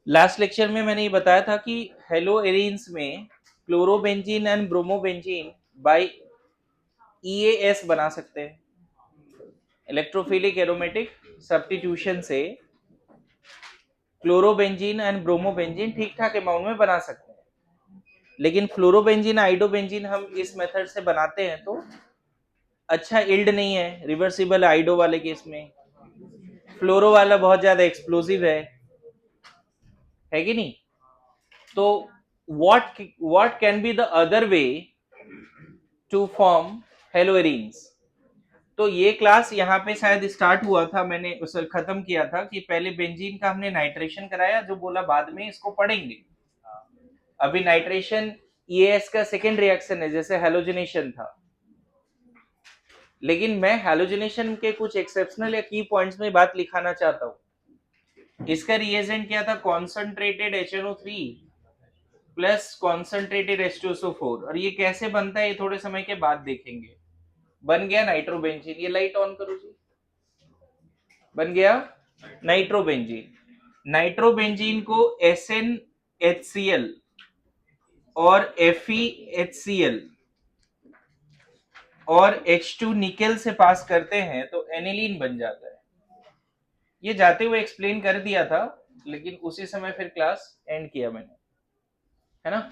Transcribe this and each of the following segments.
Last lecture में मैंने ये बताया था कि हेलो एरिन्स में chlorobenzene and bromobenzene by EAS बना सकते हैं, इलेक्ट्रोफिलिक एरोमेटिक सब्स्टिट्यूशन से क्लोरोबेंजीन एंड ब्रोमोबेंजीन ठीक ठाक अमाउंट में बना सकते हैं। लेकिन फ्लोरोबेंजीन आइडोबेंजीन हम इस मेथड से बनाते हैं तो अच्छा इल्ड नहीं है रिवर्सिबल आइडो वाले केस में। फ्लोरो वाला बहुत ज्यादा एक्सप्लोसिव है कि नहीं? तो what can be the other way to form haloarenes? तो ये क्लास यहाँ पे शायद स्टार्ट हुआ था, मैंने उसे खत्म किया था कि पहले बेंजीन का हमने नाइट्रेशन कराया, जो बोला बाद में इसको पढ़ेंगे। अभी नाइट्रेशन EAS का सेकेंड रिएक्शन है, जैसे हेलोजिनेशन था। लेकिन मैं हेलोजिनेशन के कुछ एक्सेप्शनल या की पॉइंट्स में बात लिखाना चाहता हूँ। इसका रिएजेंट क्या था? Concentrated HNO3 plus concentrated H2SO4। और ये कैसे बनता है ये थोड़े समय के बाद देखेंगे। बन गया नाइट्रोबेंजीन। ये लाइट ऑन करो जी। बन गया नाइट्रोबेंजीन। नाइट्रोबेंजीन को SnHCl और FeHCl और H2 निकेल से पास करते हैं तो एनिलीन बन जाता है। ये जाते हुए एक्सप्लेन कर दिया था, लेकिन उसी समय फिर क्लास एंड किया मैंने, है ना?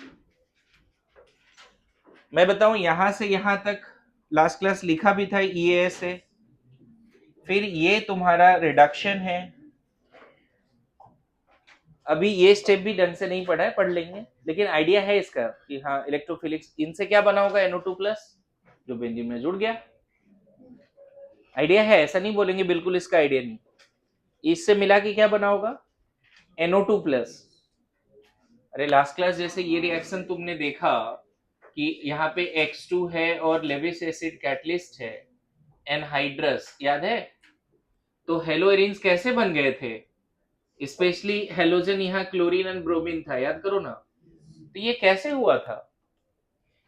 मैं बताऊं, यहां से यहां तक लास्ट क्लास लिखा भी था EAS से। फिर ये तुम्हारा रिडक्शन है। अभी ये स्टेप भी ढंग से नहीं पढ़ा है, पढ़ लेंगे, लेकिन आइडिया है इसका कि हाँ इलेक्ट्रोफिलिक्स इनसे क्या बना होगा? NO2 प्लस जो बेंजीन में जुड़ गया। आइडिया है, ऐसा नहीं बोलेंगे बिल्कुल इसका आइडिया नहीं। इससे मिला कि क्या बना होगा? NO2 plus. अरे लास्ट क्लास जैसे ये रिएक्शन तुमने देखा कि यहाँ पे X2 है और लेविस एसिड कैटलिस्ट है, एनहाइड्रस, याद है? तो हेलोएरिन्स कैसे बन गए थे? स्पेशली हेलोजन यहाँ क्लोरीन एंड ब्रोमीन था, याद करो ना। तो ये कैसे हुआ था?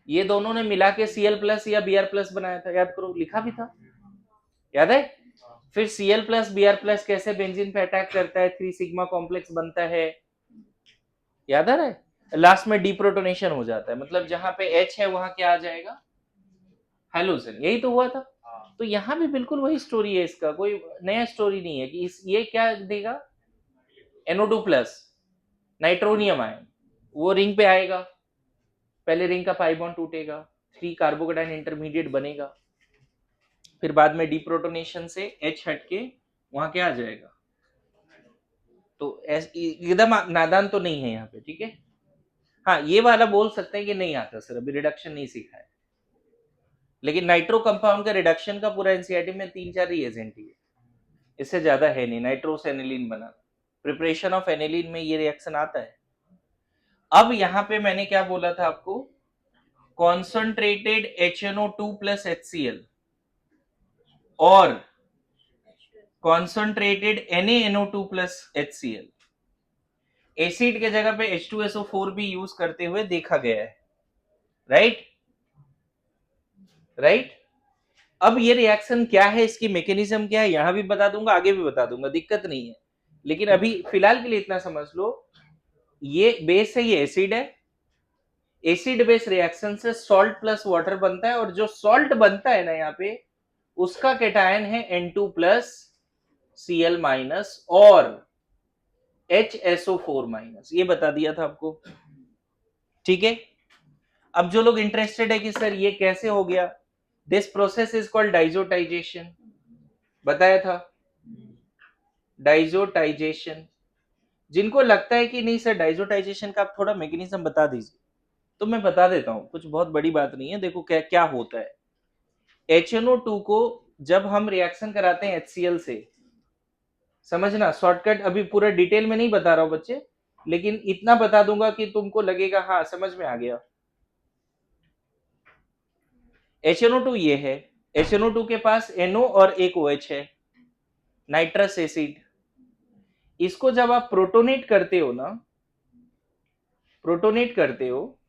ये दोनों ने मिला के Cl प्लस या Br प्लस बनाया था, याद करो, लिखा भी था, याद है? फिर Cl प्लस Br प्लस कैसे बेंजीन पे अटैक करता है, 3 सिग्मा कॉम्प्लेक्स बनता है, याद आ रहा है? लास्ट में डीप्रोटोनेशन हो जाता है, मतलब जहां पे H है वहां क्या आ जाएगा? हेलोजन। यही तो हुआ था। तो यहाँ भी बिल्कुल वही स्टोरी है, इसका कोई नया स्टोरी नहीं है कि ये क्या देगा? NO2 प्लस नाइट्रोनियम आयन, वो रिंग पे आएगा, पहले रिंग का पाई बॉन्ड टूटेगा, 3 कार्बोकेटाइन इंटरमीडिएट बनेगा, फिर बाद में डीप्रोटोनेशन से H हट के वहां क्या आ जाएगा? तो एकदम नादान तो नहीं है यहाँ पे, ठीक है? हाँ, ये वाला बोल सकते हैं कि नहीं आता सर, अभी रिडक्शन नहीं सीखा है। लेकिन नाइट्रो कंपाउंड का रिडक्शन का पूरा एनसीईआरटी में 3-4 रिएजेंट ही है, इससे ज्यादा है नहीं। नाइट्रोस एनिलीन बना, प्रिपरेशन ऑफ एनिलीन में ये रिएक्शन आता है। अब यहाँ पे मैंने क्या बोला था आपको? कॉन्सेंट्रेटेड HNO2 प्लस HCl और concentrated NaNO2 plus HCl acid के जगह पे H2SO4 भी यूज करते हुए देखा गया है, राइट? राइट। अब ये रिएक्शन क्या है, इसकी मैकेनिज्म क्या है, यहां भी बता दूंगा, आगे भी बता दूंगा, दिक्कत नहीं है। लेकिन अभी फिलहाल के लिए इतना समझ लो, ये बेस है, ये एसिड है। एसिड बेस रिएक्शन से सॉल्ट प्लस वाटर बनता है, और जो सॉल्ट बनता है ना यहाँ पे, उसका कैटायन है N2 प्लस Cl माइनस और HSO4 माइनस। ये बता दिया था आपको, ठीक है? अब जो लोग इंटरेस्टेड है कि सर ये कैसे हो गया, this process is called diazotization, बताया था, डाइजोटाइजेशन। जिनको लगता है कि नहीं सर डाइजोटाइजेशन का आप थोड़ा मैकेनिज्म बता दीजिए, तो मैं बता देता हूं, कुछ बहुत बड़ी बात नहीं है। देखो क्या क्या होता है। HNO2 को जब हम रिएक्शन कराते हैं HCl से, समझना शॉर्टकट, अभी पूरा डिटेल में नहीं बता रहा हूं बच्चे, लेकिन इतना बता दूंगा कि तुमको लगेगा हाँ समझ में आ गया। HNO2 ये है, HNO2 के पास NO और एक OH है, नाइट्रस एसिड। इसको जब आप प्रोटोनेट करते हो ना, प्रोटोनेट करते हो,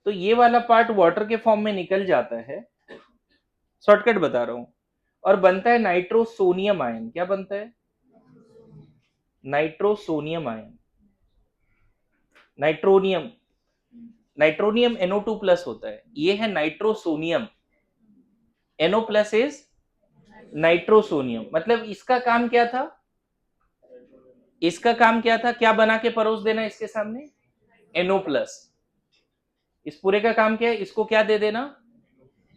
तो ये वाला पार्ट वाटर के फॉर्म में निकल जाता है, शॉर्टकट बता रहा हूं, और बनता है नाइट्रोसोनियम आयन। क्या बनता है? Nitrosonium ion, nitronium, nitronium NO2 plus होता है, ये है nitrosonium, NO plus is nitrosonium. मतलब इसका काम क्या था, इसका काम क्या था, क्या बना के परोस देना इसके सामने, NO प्लस। इस पूरे का काम क्या है, इसको क्या दे देना,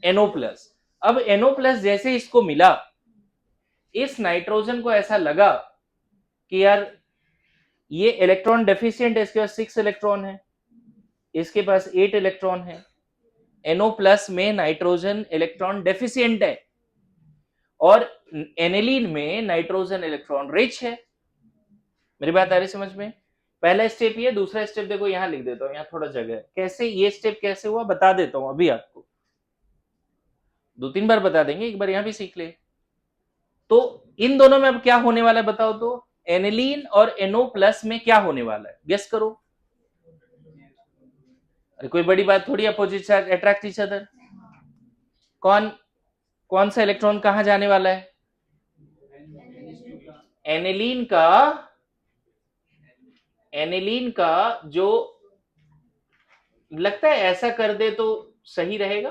NO प्लस। अब NO प्लस जैसे इसको मिला, इस नाइट्रोजन को ऐसा लगा कि यार ये इलेक्ट्रॉन डेफिशिएंट है, इसके पास 6 इलेक्ट्रॉन है, इसके पास 8 इलेक्ट्रॉन है, NO प्लस में नाइट्रोजन इलेक्ट्रॉन डेफिशिएंट है और एनिलीन में नाइट्रोजन इलेक्ट्रॉन रिच है। मेरी बात आ रही समझ में? पहला स्टेप ये, दूसरा स्टेप देखो यहां लिख देता हूं, यहां थोड़ा जगह है। कैसे ये स्टेप कैसे हुआ बता देता हूं अभी आपको, 2-3 बार बता देंगे, एक बार यहां भी सीख ले। तो इन दोनों में अब क्या होने वाला है बताओ तो, एनिलीन और NO प्लस में क्या होने वाला है, गेस करो। अरे कोई बड़ी बात थोड़ी, opposite charge attract each other. कौन कौन सा इलेक्ट्रॉन कहां जाने वाला है, एनिलीन का जो लगता है ऐसा कर दे तो सही रहेगा,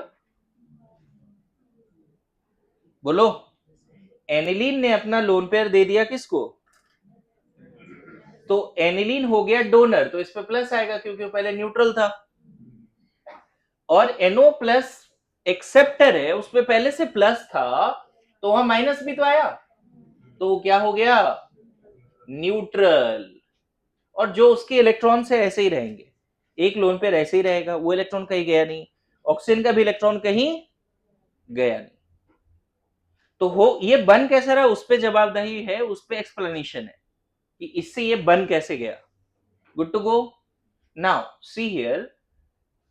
बोलो। एनिलीन ने अपना लोन पेयर दे दिया किसको, तो एनिलीन हो गया डोनर, तो इस पे प्लस आएगा क्योंकि वो पहले न्यूट्रल था। और NO प्लस एक्सेप्टर है, उसपे पहले से प्लस था, तो वहां माइनस भी तो आया, तो क्या हो गया, न्यूट्रल। और जो उसके इलेक्ट्रॉन से ऐसे ही रहेंगे, एक लोन पेयर ऐसे ही रहेगा, वो इलेक्ट्रॉन कहीं गया नहीं, ऑक्सीजन का भी इलेक्ट्रॉन कहीं गया नहीं। तो हो ये बन कैसा रहा, उस पर जवाबदेही है, उस पर एक्सप्लेनेशन है कि इससे ये बन कैसे गया। Good to go. Now see here,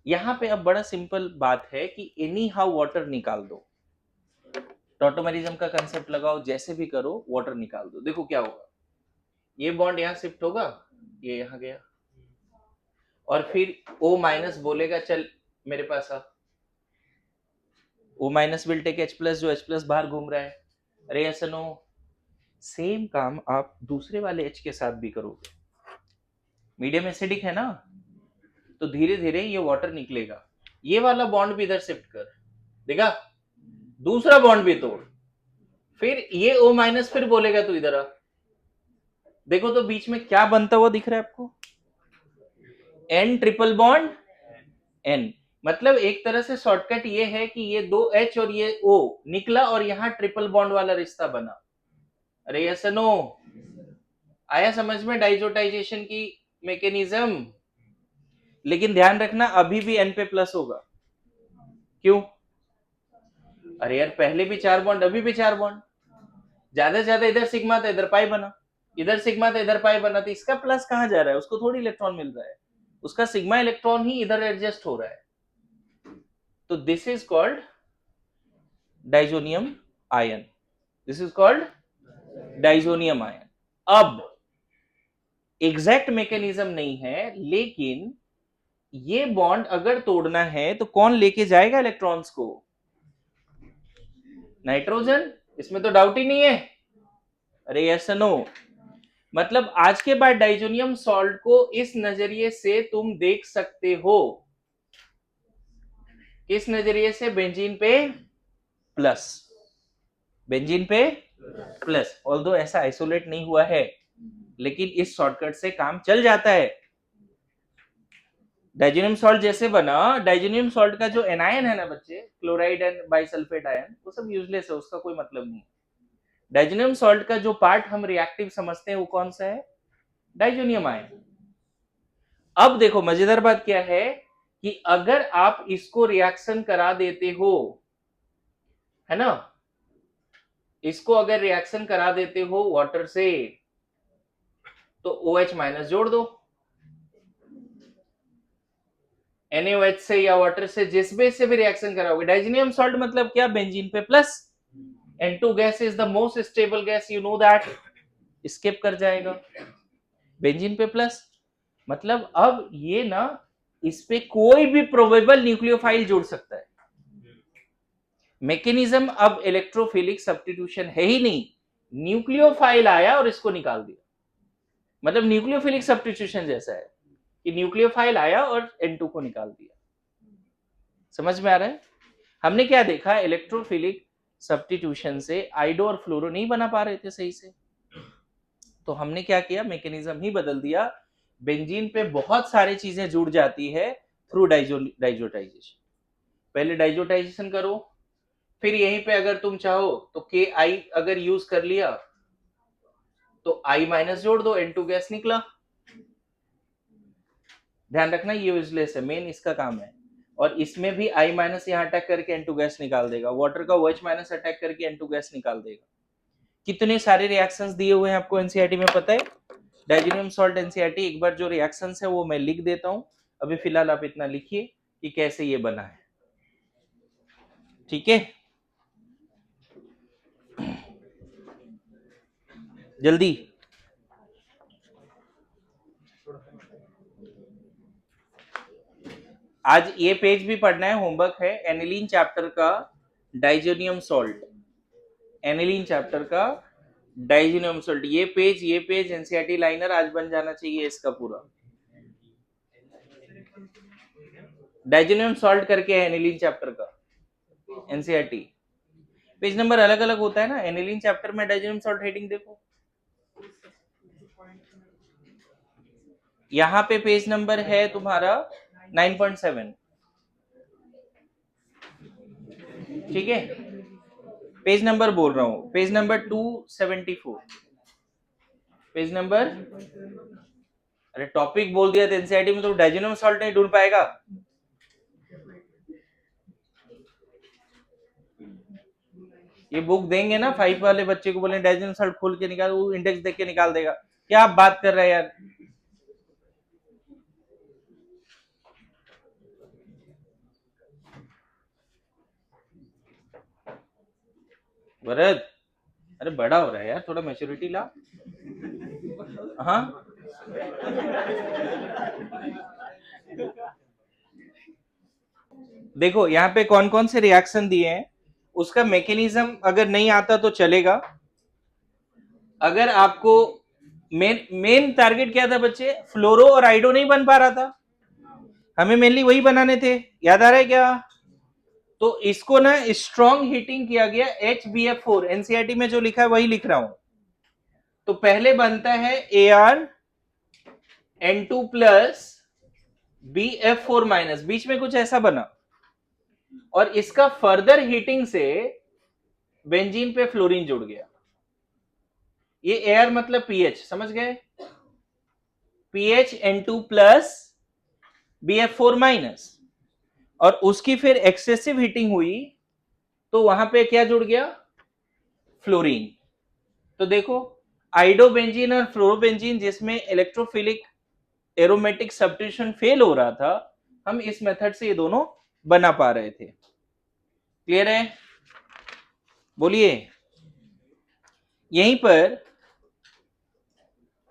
यहां पे अब बड़ा सिंपल बात है कि एनी हाउ वाटर निकाल दो, टॉटोमेरिज्म का कंसेप्ट लगाओ, जैसे भी करो वाटर निकाल दो। देखो क्या होगा, ये बॉन्ड यहां शिफ्ट होगा, ये यहां गया, और फिर O माइनस बोलेगा चल मेरे पास आ, O minus will take H plus, जो H प्लस बाहर घूम रहा है। अरे ऐसा नो, सेम काम आप दूसरे वाले H के साथ भी करोगे, मीडियम एसिडिक है ना, तो धीरे धीरे ये वाटर निकलेगा। ये वाला बॉन्ड भी इधर शिफ्ट कर, देखा, दूसरा बॉन्ड भी तोड़, फिर ये O माइनस फिर बोलेगा तू इधर आ। देखो तो बीच में क्या बनता हुआ दिख रहा है आपको, N ट्रिपल बॉन्ड N। मतलब एक तरह से शॉर्टकट ये है कि ये दो H और ये O निकला और यहां ट्रिपल बॉन्ड वाला रिश्ता बना। अरे यस नो, आया समझ में डाइजोटाइजेशन की मैकेनिज्म। लेकिन ध्यान रखना अभी भी N पे प्लस होगा, क्यों, अरे यार पहले भी 4 बॉन्ड, अभी भी 4 बॉन्ड, ज्यादा से ज्यादा इधर सिग्मा था इधर पाई बना, इधर सिग्मा था इधर पाई बना, तो इसका प्लस कहां जा रहा है, उसको थोड़ी इलेक्ट्रॉन मिल रहा है, उसका सिग्मा इलेक्ट्रॉन ही इधर एडजस्ट हो रहा है। तो this is called diazonium ion, this is called diazonium ion. अब एग्जैक्ट मैकेनिज्म नहीं है, लेकिन ये बॉन्ड अगर तोड़ना है तो कौन लेके जाएगा इलेक्ट्रॉन्स को, नाइट्रोजन, इसमें तो डाउट ही नहीं है। अरे यस नो, मतलब आज के बाद डाइजोनियम सॉल्ट को इस नजरिए से तुम देख सकते हो, किस नजरिए से, बेंजीन पे प्लस, बेंजीन पे प्लस। ऑल्दो ऐसा आइसोलेट नहीं हुआ है, लेकिन इस शॉर्टकट से काम चल जाता है। डाइजोनियम सॉल्ट जैसे बना, डाइजोनियम सॉल्ट का जो एनायन है ना बच्चे, क्लोराइड एंड बाइसल्फेट आयन, वो सब यूजलेस है, उसका कोई मतलब नहीं। डाइजोनियम सॉल्ट का जो पार्ट हम रिएक्टिव समझते हैं वो कौन सा है, डाइजोनियम आयन। अब देखो मजेदार बात क्या है कि अगर आप इसको रिएक्शन करा देते हो, है ना, इसको अगर रिएक्शन करा देते हो वाटर से, तो OH माइनस जोड़ दो, NaOH से या वाटर से, जिस बेस से भी रिएक्शन कराओगे। डाइजोनियम सॉल्ट मतलब क्या, बेंजीन पे plus, N2 gas is the most stable gas, you know that, skip कर जाएगा, बेंजीन पे प्लस। मतलब अब ये ना, इस पे कोई भी प्रोबेबल न्यूक्लियोफाइल जोड़ सकता है। मैकेनिज्म अब इलेक्ट्रोफिलिक सब्स्टिट्यूशन है ही नहीं, न्यूक्लियोफाइल आया और इसको निकाल दिया। मतलब न्यूक्लियोफिलिक सब्स्टिट्यूशन जैसा है कि न्यूक्लियोफाइल आया और N2 को निकाल दिया। समझ में आ रहा है? हमने क्या देखा, इलेक्ट्रोफिलिक सब्स्टिट्यूशन से आइडो और फ्लोरो नहीं बना पा रहे थे सही से, तो हमने क्या किया, मैकेनिज्म ही बदल दिया। बेंजीन पे बहुत सारी चीजें जुड़ जाती है थ्रू डाइजोटाइजेशन। पहले डाइजोटाइजेशन करो, फिर यहीं पे अगर तुम चाहो तो के आई अगर यूज कर लिया तो आई माइनस जोड़ दो, N2 गैस निकला। ध्यान रखना ये यूजलेस है, मेन इसका काम है। और इसमें भी आई माइनस यहाँ अटैक करके N2 गैस निकाल देगा, वाटर का OH माइनस अटैक करके N2 गैस निकाल देगा। कितने सारे रिएक्शंस दिए हुए हैं आपको एनसीईआरटी में पता है? डाइजेनियम सॉल्ट एनसीईआरटी, एक बार जो रिएक्शंस है वो मैं लिख देता हूं, अभी फिलहाल आप इतना लिखिए कि कैसे ये बना है, ठीक है? जल्दी। आज ये पेज भी पढ़ना है, होमवर्क है, एनिलीन चैप्टर का डाइजेनियम सॉल्ट, एनिलीन चैप्टर का डाइजेनियम सॉल्ट। ये पेज एनसीईआरटी लाइनर आज बन जाना चाहिए इसका पूरा। डाइजेनियम सॉल्ट करके है एनिलीन चैप्टर का एनसीईआरटी। पेज नंबर अलग अलग होता है ना, एनिलीन चैप्टर में डाइजेनियम सॉल्ट हेडिंग देखो, यहाँ पे पेज नंबर है तुम्हारा 9.7, ठीक है? पेज नंबर बोल रहा हूं, पेज नंबर 274, पेज नंबर, अरे टॉपिक बोल दिया तो एनसीईआरटी में तो डाइजेनियम सॉल्ट नहीं ढूंढ पाएगा। ये बुक देंगे ना 5 वाले बच्चे को, बोले डाइजेनियम सॉल्ट खोल के निकाल, वो इंडेक्स देख के निकाल देगा। क्या आप बात कर रहे हैं यार? भरत, अरे बड़ा हो रहा है यार, थोड़ा मैच्योरिटी ला। हाँ, देखो यहाँ पे कौन कौन से रिएक्शन दिए हैं, उसका मैकेनिज्म अगर नहीं आता तो चलेगा। अगर आपको मेन टारगेट क्या था बच्चे, फ्लोरो और आइडो नहीं बन पा रहा था, हमें मेनली वही बनाने थे, याद आ रहा है क्या? तो इसको ना स्ट्रॉन्ग हीटिंग किया गया, HBF4, एनसीईआरटी में जो लिखा है वही लिख रहा हूं। तो पहले बनता है ArN2 प्लस BF4 माइनस, बीच में कुछ ऐसा बना, और इसका फर्दर हीटिंग से बेंजीन पे फ्लोरीन जुड़ गया। ये एयर मतलब पीएच, समझ गए? PH N2 plus BF4 minus, और उसकी फिर एक्सेसिव हीटिंग हुई तो वहां पे क्या जुड़ गया, फ्लोरीन। तो देखो, आइडोबेंजीन और फ्लोरोबेंजीन जिसमें इलेक्ट्रोफिलिक एरोमेटिक सब्स्टिट्यूशन फेल हो रहा था, हम इस मेथड से ये दोनों बना पा रहे थे। क्लियर है? बोलिए। यहीं पर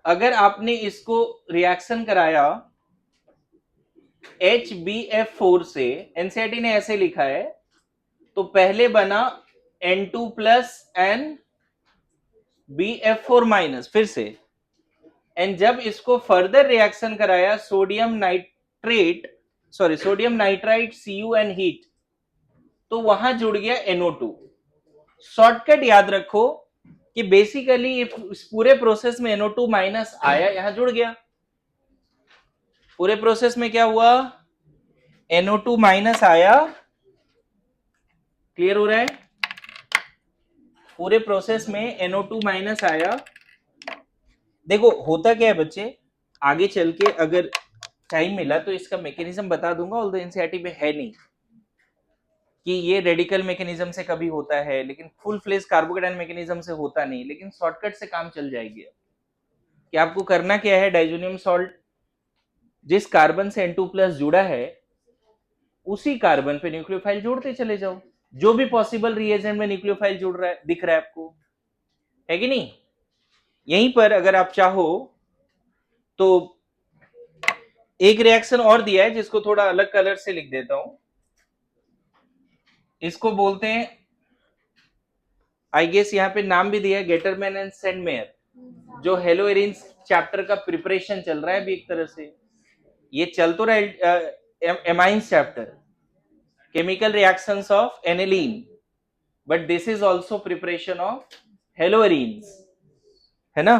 अगर आपने इसको रिएक्शन कराया HBF4 से, एनसीईआरटी ने ऐसे लिखा है, तो पहले बना N2 plus N BF4 minus, फिर से, एंड जब इसको फर्दर रिएक्शन कराया sodium nitrite Cu and heat, तो वहां जुड़ गया NO2। शॉर्टकट याद रखो कि बेसिकली इस पूरे प्रोसेस में NO2 माइनस आया, यहां जुड़ गया। पूरे प्रोसेस में क्या हुआ, NO2 माइनस आया। क्लियर हो रहा है? पूरे प्रोसेस में NO2 माइनस आया। देखो होता क्या है बच्चे, आगे चल के अगर टाइम मिला तो इसका मैकेनिज्म बता दूंगा, ऑल्दो एनसीईआरटी में है नहीं कि ये रेडिकल मैकेनिज्म से कभी होता है, लेकिन फुल फ्लेज कार्बोकेटाइन मैकेनिज्म से होता नहीं, लेकिन शॉर्टकट से काम चल जाएगी। कि आपको करना क्या है, डाइजेनियम सॉल्ट जिस कार्बन से N2 प्लस जुड़ा है उसी कार्बन पे न्यूक्लियोफाइल जोड़ते चले जाओ, जो भी पॉसिबल रिएजेंट में न्यूक्लियोफाइल जुड़ रहा है, दिख रहा है आपको, है कि नहीं? यहीं पर अगर आप चाहो तो एक रिएक्शन और दिया है जिसको थोड़ा अलग कलर से लिख देता हूं, इसको बोलते हैं, आई गेस यहाँ पे नाम भी दिया है, गेटरमैन एंड सेंडमेयर, जो हेलोएरिन चैप्टर का प्रिपरेशन चल रहा है अभी एक तरह से। ये चल तो रहा है amines chapter, chemical reactions of aniline, but this is also preparation of haloarenes, है ना।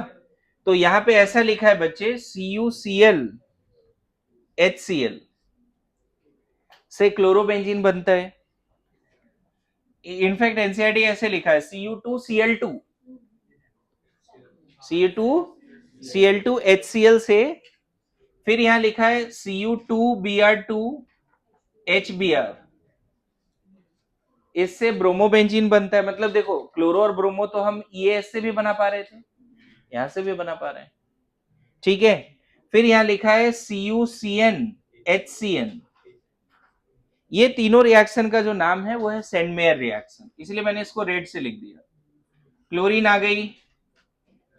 तो यहां पे ऐसा लिखा है बच्चे, CuCl HCl से क्लोरोबेंजीन बनता है। इनफैक्ट एनसीईआरटी ऐसे लिखा है Cu2Cl2 Cu2Cl2 HCl से, फिर यहां लिखा है Cu2Br2 HBr, इससे ब्रोमोबेंजीन बनता है। मतलब देखो क्लोरो और ब्रोमो तो हम EAS से भी बना पा रहे थे, यहां से भी बना पा रहे हैं, ठीक है। फिर यहां लिखा है CuCN HCN, ये तीनों रिएक्शन का जो नाम है वो है सेंडमेयर रिएक्शन, इसलिए मैंने इसको रेड से लिख दिया। क्लोरीन आ गई,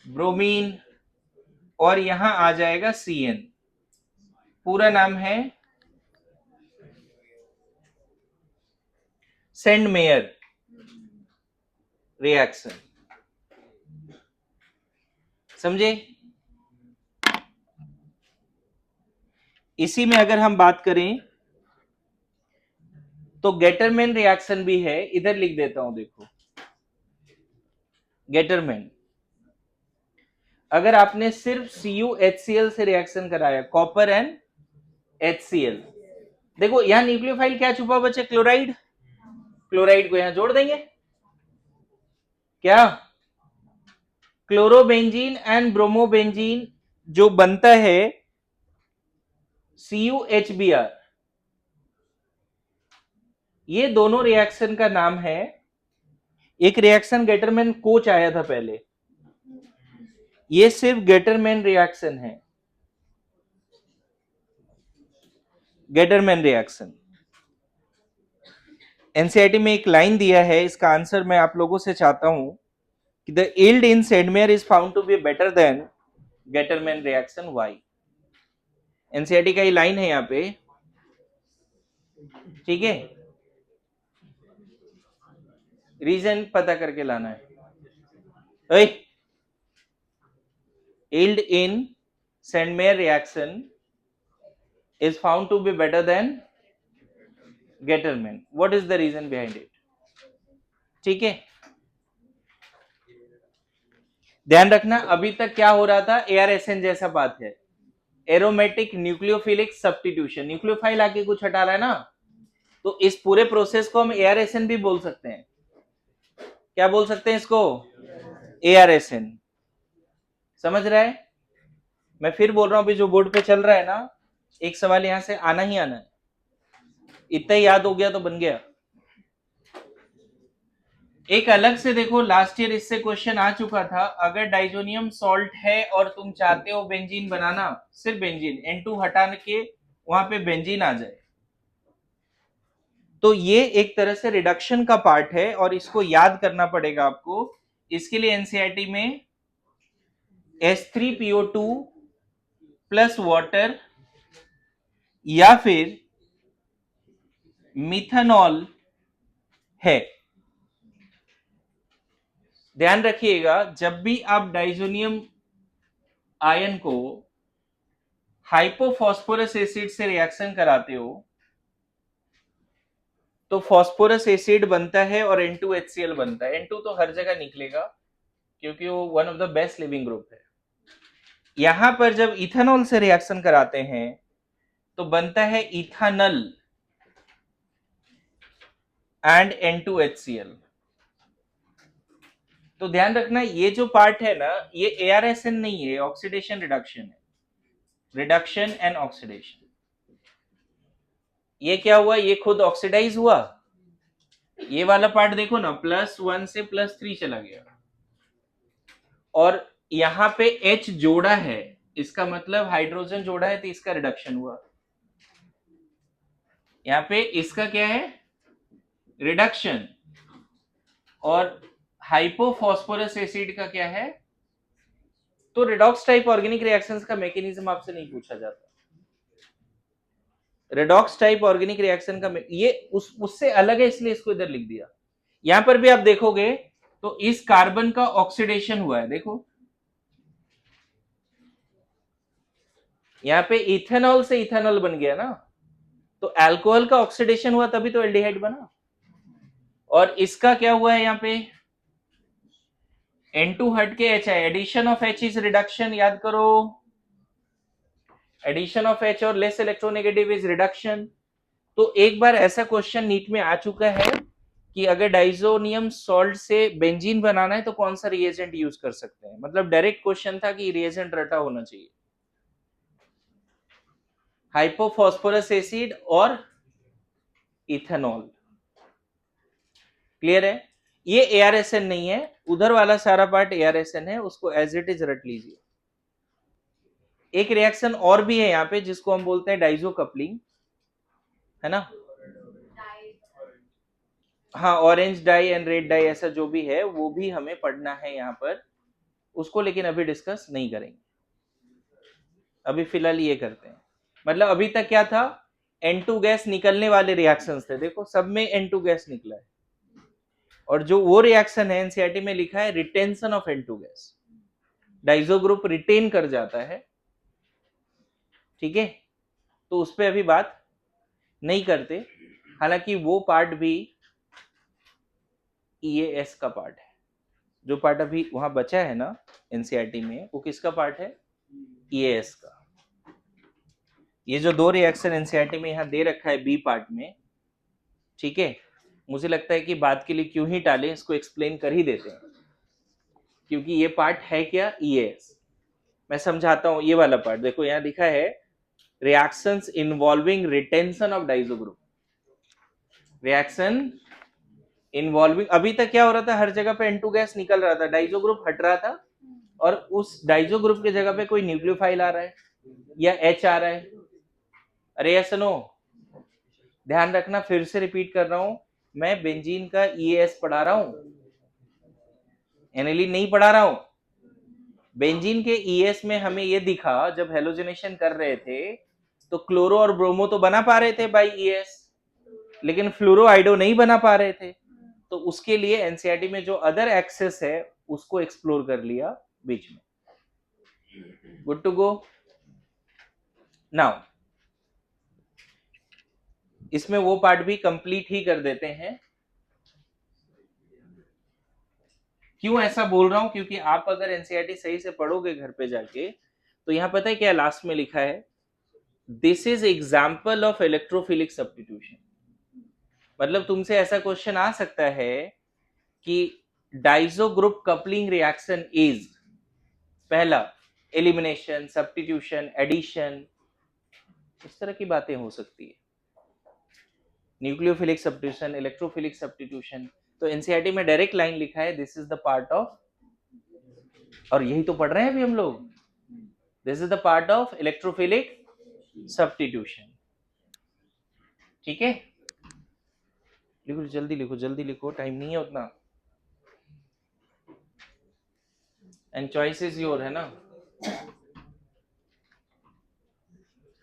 ब्रोमीन, और यहां आ जाएगा CN, पूरा नाम है सेंडमेयर रिएक्शन, समझे। इसी में अगर हम बात करें तो गेटरमैन रिएक्शन भी है, इधर लिख देता हूं, देखो गेटरमैन, अगर आपने सिर्फ CuHCl से रिएक्शन कराया, कॉपर एंड HCl, देखो यहां न्यूक्लियोफाइल क्या छुपा बचे, क्लोराइड, क्लोराइड को यहां जोड़ देंगे, क्या क्लोरोबेंजीन एंड ब्रोमोबेंजीन जो बनता है CuHBr, ये दोनों रिएक्शन का नाम है। एक रिएक्शन गेटरमैन कोच आया था पहले, ये सिर्फ गेटरमैन रिएक्शन है, गेटरमैन रिएक्शन। एनसीईआरटी में एक लाइन दिया है, इसका आंसर मैं आप लोगों से चाहता हूं कि the yield in Sandmeyer is found to be better than Gattermann reaction, why. N C E R T का ये लाइन है यहां पे, ठीक है, रीजन पता करके लाना है। Yield in Sandmeyer reaction is found to be better than Gattermann, what is the reason behind it, ठीक है। ध्यान रखना अभी तक क्या हो रहा था, ARSN जैसा बात है, एरोमेटिक न्यूक्लियोफिलिक सब्स्टिट्यूशन, न्यूक्लियोफाइल आके कुछ हटा रहा है ना, तो इस पूरे प्रोसेस को हम ARSN भी बोल सकते हैं। क्या बोल सकते हैं इसको, ARSN, समझ रहा है। मैं फिर बोल रहा हूं, अभी जो बोर्ड पे चल रहा है ना, एक सवाल यहां से आना ही आना है, इतना ही याद हो गया तो बन गया। एक अलग से देखो, लास्ट ईयर इससे क्वेश्चन आ चुका था, अगर डाइजोनियम सॉल्ट है और तुम चाहते हो बेंजीन बनाना, सिर्फ बेंजीन, N2 हटा के वहां पे बेंजीन आ जाए, तो ये एक तरह से रिडक्शन का पार्ट है और इसको याद करना पड़ेगा आपको। इसके लिए एनसीईआरटी में H3PO2 प्लस वाटर या फिर मिथेनॉल है। ध्यान रखिएगा, जब भी आप डाइजोनियम आयन को हाइपोफॉस्फोरस एसिड से रिएक्शन कराते हो तो फॉस्फोरस एसिड बनता है और N2HCl बनता है। N2 तो हर जगह निकलेगा क्योंकि वो one of the best leaving group है। यहां पर जब इथेनॉल से रिएक्शन कराते हैं तो बनता है इथानल एंड N2HCl। तो ध्यान रखना, ये जो पार्ट है ना, ये ARSN नहीं है, ऑक्सीडेशन रिडक्शन है, रिडक्शन एंड ऑक्सीडेशन। ये क्या हुआ, ये खुद ऑक्सीडाइज हुआ, ये वाला पार्ट देखो ना, +1 से +3 चला गया, और यहां पे H जोड़ा है, इसका मतलब हाइड्रोजन जोड़ा है, तो इसका रिडक्शन हुआ। यहां पे इसका क्या है, रिडक्शन, और हाइपोफॉस्फोरस एसिड का क्या है। तो रिडॉक्स टाइप ऑर्गेनिक रिएक्शंस का मैकेनिज्म आपसे नहीं पूछा जाता, रेडॉक्स टाइप ऑर्गेनिक रिएक्शन का ये उससे अलग है, इसलिए इसको इधर लिख दिया। यहां पर भी आप देखोगे तो इस कार्बन का ऑक्सीडेशन हुआ है, देखो यहाँ पे इथेनॉल से इथेनॉल बन गया ना, तो अल्कोहल का ऑक्सीडेशन हुआ तभी तो एल्डिहाइड बना। और इसका क्या हुआ है यहाँ पे, N2 हट के H है, addition of H is reduction, याद करो, एडिशन ऑफ H और लेस इलेक्ट्रोनेगेटिव इज रिडक्शन। तो एक बार ऐसा क्वेश्चन नीट में आ चुका है कि अगर डाइजोनियम सॉल्ट से बेंजीन बनाना है तो कौन सा रिएजेंट यूज कर सकते हैं, मतलब डायरेक्ट क्वेश्चन था कि रिएजेंट रटा होना चाहिए, हाइपोफॉस्फोरस एसिड और इथेनॉल। क्लियर है, ये ARSN नहीं है, उधर वाला सारा पार्ट ARSN है, उसको एज इट इज रट लीजिए। एक रिएक्शन और भी है यहाँ पे जिसको हम बोलते हैं डाइजो कपलिंग, है ना, हाँ, orange dye and red dye ऐसा जो भी है वो भी हमें पढ़ना है यहाँ पर, उसको लेकिन अभी डिस्कस नहीं करेंगे, अभी फिलहाल ये करते हैं। मतलब अभी तक क्या था, N2 गैस निकलने वाले रिएक्शंस थे, देखो सब में N2 गैस निकला है, और जो वो रिएक्शन है एनसीईआरटी में लिखा है retention of N2 gas, diazo group retain कर जाता है, ठीक है, तो उस पर अभी बात नहीं करते। हालांकि वो पार्ट भी EAS का पार्ट है, जो पार्ट अभी वहां बचा है ना एनसीईआरटी में, वो किसका पार्ट है, EAS का। ये जो दो रिएक्शन एनसीईआरटी में यहाँ दे रखा है बी पार्ट में, ठीक है, मुझे लगता है कि बात के लिए क्यों ही टालें, इसको एक्सप्लेन कर ही देते हैं, क्योंकि ये पार्ट है क्या, EAS। मैं समझाता हूं, ये वाला पार्ट देखो, यहाँ लिखा है reactions involving retention of Dizo group, reaction involving, अभी तक क्या हो रहा था, हर जगह पे N2 गैस निकल रहा था, डाइजो ग्रुप हट रहा था, और उस डाइजो ग्रुप की जगह पे कोई न्यूक्लियोफाइल आ रहा है या H आ रहा है। अरे या सुनो, ध्यान रखना, फिर से रिपीट कर रहा हूं, मैं बेंजीन का EAS पढ़ा रहा हूं, एनिलीन नहीं पढ़ा रहा हूं। बेंजीन के EAS में हमें ये दिखा, जब हेलोजनेशन कर रहे थे तो क्लोरो और ब्रोमो तो बना पा रहे थे बाई EAS, लेकिन फ्लोरो आइडो नहीं बना पा रहे थे, तो उसके लिए एनसीईआरटी में जो अदर एक्सेस है उसको एक्सप्लोर कर लिया बीच में। Good to go. नाउ इसमें वो पार्ट भी कंप्लीट ही कर देते हैं। क्यों ऐसा बोल रहा हूं, क्योंकि आप अगर एनसीईआरटी सही से पढ़ोगे घर पे जाके, तो यहां पता है क्या लास्ट में लिखा है, this is example of electrophilic substitution. मतलब तुमसे ऐसा क्वेश्चन आ सकता है कि Dizo group coupling reaction is, पहला एलिमिनेशन, सब्स्टिट्यूशन, एडिशन, इस तरह की बातें हो सकती है, न्यूक्लियोफिलिक सब्स्टिट्यूशन, इलेक्ट्रोफिलिक सब्स्टिट्यूशन। तो एनसीईआरटी में डायरेक्ट लाइन लिखा है, this is the part of, और यही तो पढ़ रहे हैं अभी हम लोग, this is the part of electrophilic substitution. ठीक है, लिखो जल्दी, लिखो जल्दी लिखो, टाइम नहीं है उतना, एंड चॉइस इज योर, है ना।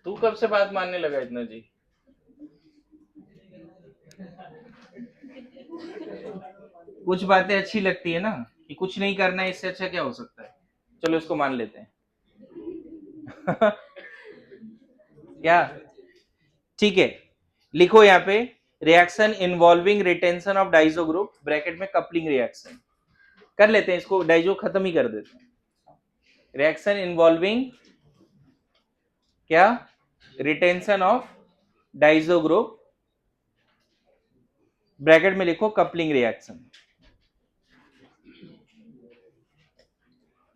तू कब से बात मानने लगा इतना जी, कुछ बातें अच्छी लगती है ना, कि कुछ नहीं करना है, इससे अच्छा क्या हो सकता है, चलो इसको मान लेते हैं। क्या, ठीक है, लिखो यहाँ पे, reaction involving retention of Dizo group, bracket में कपलिंग रिएक्शन, कर लेते हैं इसको, डाइजो खत्म ही कर देते हैं। रिएक्शन इन्वॉल्विंग क्या, retention of Dizo group, bracket में लिखो कपलिंग रिएक्शन।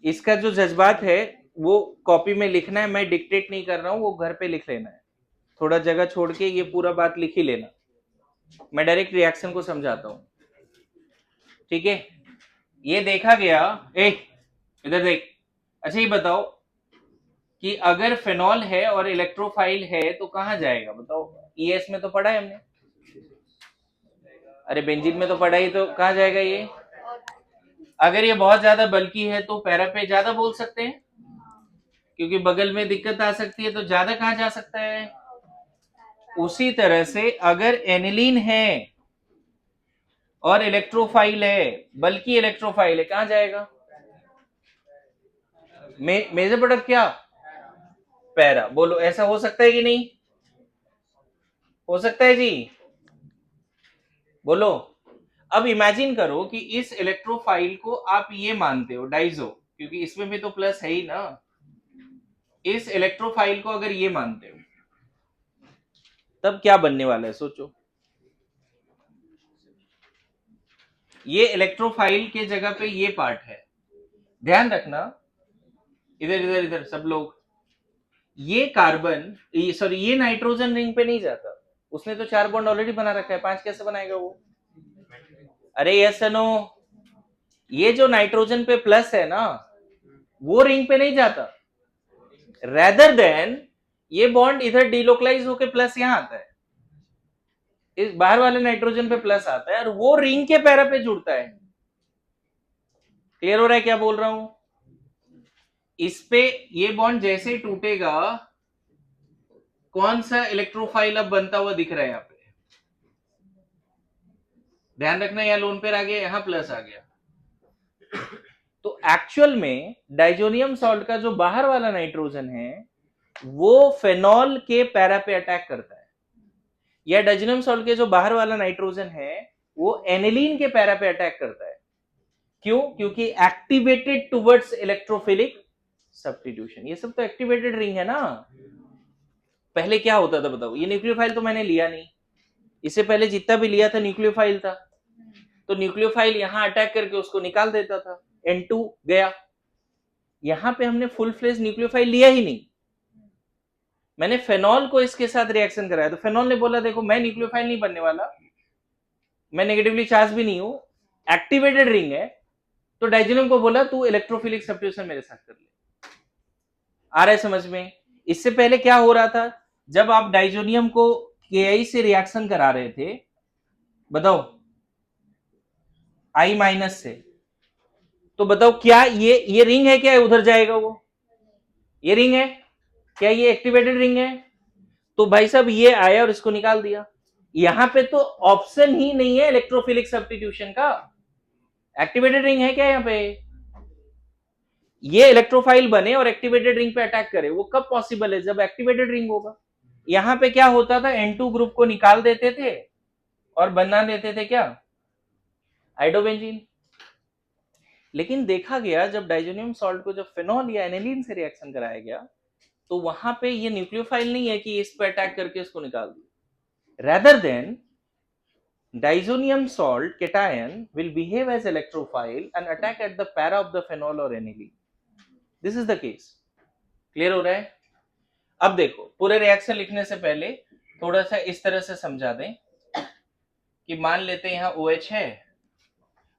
इसका जो जज्बात है वो कॉपी में लिखना है, मैं डिक्टेट नहीं कर रहा हूं, वो घर पे लिख लेना है, थोड़ा जगह छोड़ के ये पूरा बात लिख ही लेना, मैं डायरेक्ट रिएक्शन को समझाता हूं, ठीक है। ये देखा गया, इधर देख, अच्छा ये बताओ कि अगर फेनॉल है और इलेक्ट्रोफाइल है तो कहां जाएगा, बताओ, ES में तो पढ़ा है हमने, अरे बेंजीन में तो पढ़ा ही, तो कहां जाएगा ये, अगर ये बहुत ज्यादा बल्की है तो पैरा पे ज्यादा बोल सकते हैं, क्योंकि बगल में दिक्कत आ सकती है, तो ज्यादा कहां जा सकता है। उसी तरह से अगर एनिलीन है और इलेक्ट्रोफाइल है, बल्कि इलेक्ट्रोफाइल है, कहां जाएगा, मेजर प्रोडक्ट क्या, पैरा। बोलो ऐसा हो सकता है कि नहीं हो सकता है जी? बोलो। अब इमेजिन करो कि इस इलेक्ट्रोफाइल को आप ये मानते हो डाइजो, क्योंकि इसमें भी तो प्लस है ही ना। इस इलेक्ट्रोफाइल को अगर ये मानते हो तब क्या बनने वाला है सोचो। ये इलेक्ट्रोफाइल के जगह पे ये पार्ट है, ध्यान रखना। इधर इधर इधर सब लोग, ये कार्बन, सॉरी ये नाइट्रोजन रिंग पे नहीं जाता, उसने तो 4 बॉन्ड ऑलरेडी बना रखा है, 5 कैसे बनाएगा वो? अरे यस नो, ये जो नाइट्रोजन पे प्लस है ना वो रिंग पे नहीं जाता, रेदर देन ये बॉन्ड इधर डिलोकलाइज होके प्लस यहां आता है, इस बाहर वाले नाइट्रोजन पे प्लस आता है और वो रिंग के पैरा पे जुड़ता है। क्लियर हो रहा है क्या बोल रहा हूं? इस पे ये बॉन्ड जैसे टूटेगा, कौन सा इलेक्ट्रोफाइल अब बनता हुआ दिख रहा है यहां पे? ध्यान रखना, यहां लोन पेयर आ गया, यहां प्लस आ गया। तो एक्चुअल में डाइजोनियम सॉल्ट का जो बाहर वाला नाइट्रोजन है वो फेनॉल के पैरा पे अटैक करता है, या डाइजोनियम सॉल्ट के जो बाहर वाला नाइट्रोजन है वो एनिलीन के पैरा पे अटैक करता है। क्यों? क्योंकि एक्टिवेटेड टुवर्ड्स इलेक्ट्रोफिलिक सब्स्टिट्यूशन। ये सब तो एक्टिवेटेड रिंग है ना। पहले क्या होता था बताओ, ये न्यूक्लियोफाइल तो मैंने लिया नहीं, इससे पहले जितना भी लिया था न्यूक्लियोफाइल था, तो न्यूक्लियोफाइल यहां अटैक करके उसको निकाल देता था, N2 गया। यहां पे हमने फुल फ्लेज न्यूक्लियोफाइल लिया ही नहीं, मैंने फेनॉल को इसके साथ रिएक्शन कराया, तो फेनॉल ने बोला देखो मैं न्यूक्लियोफाइल नहीं बनने वाला, मैं नेगेटिवली चार्ज भी नहीं हूं, एक्टिवेटेड रिंग है, तो डाइजोनियम को बोला तू इलेक्ट्रोफिलिक सब्स्टिट्यूशन मेरे साथ कर ले। आ रहा है समझ में? इससे पहले क्या हो रहा था, जब आप डाइजोनियम को Ki से रिएक्शन करा रहे थे, बताओ I माइनस से, तो बताओ क्या ये रिंग है क्या, उधर जाएगा वो? ये रिंग है क्या, ये एक्टिवेटेड रिंग है? तो भाई साहब ये आया और इसको निकाल दिया। यहां पे तो ऑप्शन ही नहीं है इलेक्ट्रोफिलिक सब्स्टिट्यूशन का, एक्टिवेटेड रिंग है क्या यहां पे? ये इलेक्ट्रोफाइल बने और एक्टिवेटेड रिंग पे अटैक करे, वो कब पॉसिबल है? जब एक्टिवेटेड रिंग होगा। यहां पे क्या होता था, N2 ग्रुप को निकाल देते थे और बना देते थे क्या, आइडोबेंजीन। लेकिन देखा गया जब डाइजोनियम सॉल्ट को जब फेनॉल या एनिलीन से रिएक्शन कराया गया, तो वहां पे ये न्यूक्लियोफाइल नहीं है कि इस पे अटैक करके इसको निकाल दिया, rather than diazonium salt cation will behave as electrophile and attack at the para of the phenol or aniline. This is the case. Clear हो रहा है? अब देखो पूरे रिएक्शन लिखने से पहले थोड़ा सा इस तरह से समझा दें कि मान लेते हैं यहां OH है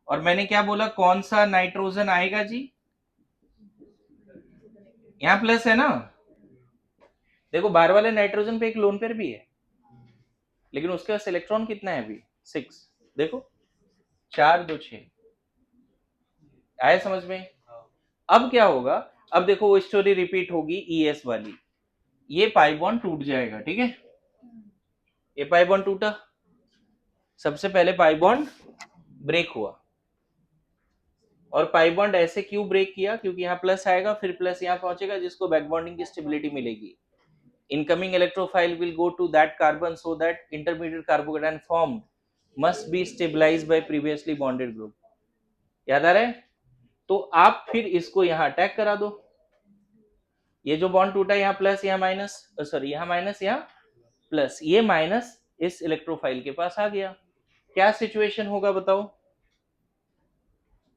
और मैंने क्या बोला, कौन सा नाइट्रोजन आएगा जी? यहां प्लस है ना, देखो बाहर वाले नाइट्रोजन पे एक लोन पेयर भी है, लेकिन उसके पास इलेक्ट्रॉन कितना है अभी, 6। देखो 4 2 6, आया समझ में? अब क्या होगा, अब देखो वो स्टोरी रिपीट होगी ES वाली, ये पाई बॉन्ड टूट जाएगा, ठीक है? ये पाई बॉन्ड टूटा, सबसे पहले पाई बॉन्ड ब्रेक हुआ, और पाई बॉन्ड ऐसे क्यों ब्रेक किया, क्योंकि यहाँ प्लस आएगा, फिर प्लस यहाँ पहुंचेगा जिसको बैक बॉन्डिंग की स्टेबिलिटी मिलेगी। Incoming electrophile will go to that carbon so that intermediate carbocation formed must be stabilised by previously bonded group. याद आ रहा है? तो आप फिर इसको यहाँ अटैक करा दो, ये जो बॉन्ड टूटा यहाँ प्लस यहाँ माइनस, सॉरी यहाँ माइनस यहाँ प्लस, ये माइनस इस इलेक्ट्रोफाइल के पास आ गया। क्या सिचुएशन होगा बताओ,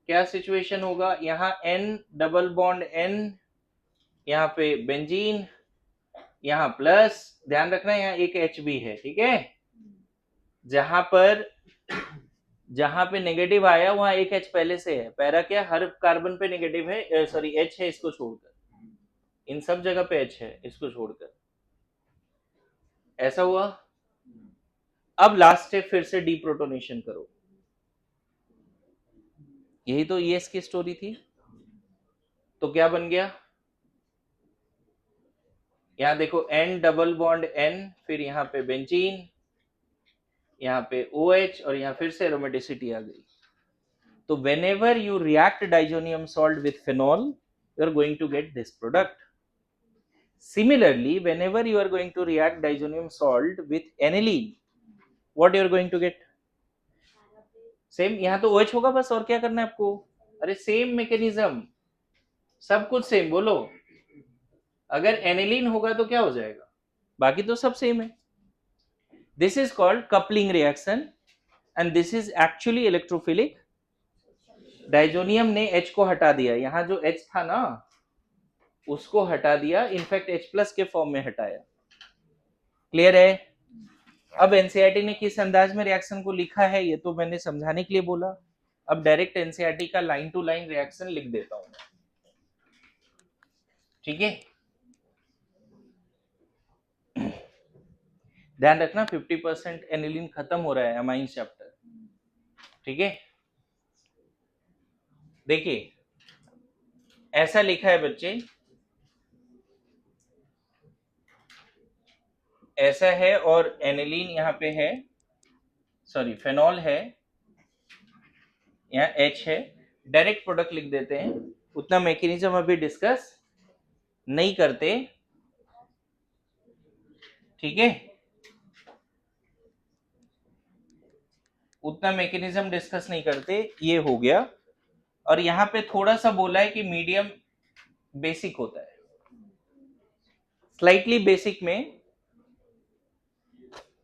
क्या सिचुएशन होगा? यहाँ N डबल बॉन्ड N, यहाँ पे बेंजीन, यहाँ प्लस, ध्यान रखना यहाँ एक H भी है, ठीक है? जहां पे नेगेटिव आया वहां एक H पहले से है, पैरा क्या हर कार्बन पे नेगेटिव है, सॉरी H है इसको छोड़कर, इन सब जगह पे H है इसको छोड़कर। ऐसा हुआ। अब लास्ट स्टेप फिर से डीप्रोटोनेशन करो, यही तो ES की स्टोरी थी। तो क्या बन गया, यहां देखो N डबल बॉन्ड N, फिर यहाँ पे बेंजीन, यहाँ पे OH, और यहाँ फिर से एरोमेटिसिटी आ गई। तो whenever you react diazonium salt with phenol, you are going to get this product. Similarly, whenever you are going to react diazonium salt with aniline, what you are going to get? Same. यहाँ तो OH होगा बस, और क्या करना है आपको? अरे सेम मैकेनिज्म, सब कुछ सेम. बोलो, अगर एनिलीन होगा तो क्या हो जाएगा? बाकी तो सब सेम है. This is called coupling reaction and this is actually electrophilic. Diazonium ने H को हटा दिया, यहाँ जो H था ना उसको हटा दिया, इनफैक्ट H+ के फॉर्म में हटाया. क्लियर है? अब एनसीईआरटी ने किस अंदाज में रिएक्शन को लिखा है ये तो मैंने समझाने के लिए बोला. अब डायरेक्ट एनसीईआरटी का लाइन टू लाइन रिएक्शन लिख देता हूं. ठीक है, ध्यान रखना 50% एनिलीन खत्म हो रहा है अमाइन चैप्टर. ठीक है, देखिए ऐसा लिखा है बच्चे, ऐसा है और एनिलीन यहाँ पे है, सॉरी फेनॉल है, यहाँ H है. डायरेक्ट प्रोडक्ट लिख देते हैं, उतना मैकेनिज्म अभी डिस्कस नहीं करते. ठीक है, उतना मैकेनिज्म डिस्कस नहीं करते. ये हो गया. और यहाँ पे थोड़ा सा बोला है कि मीडियम बेसिक होता है. स्लाइटली बेसिक में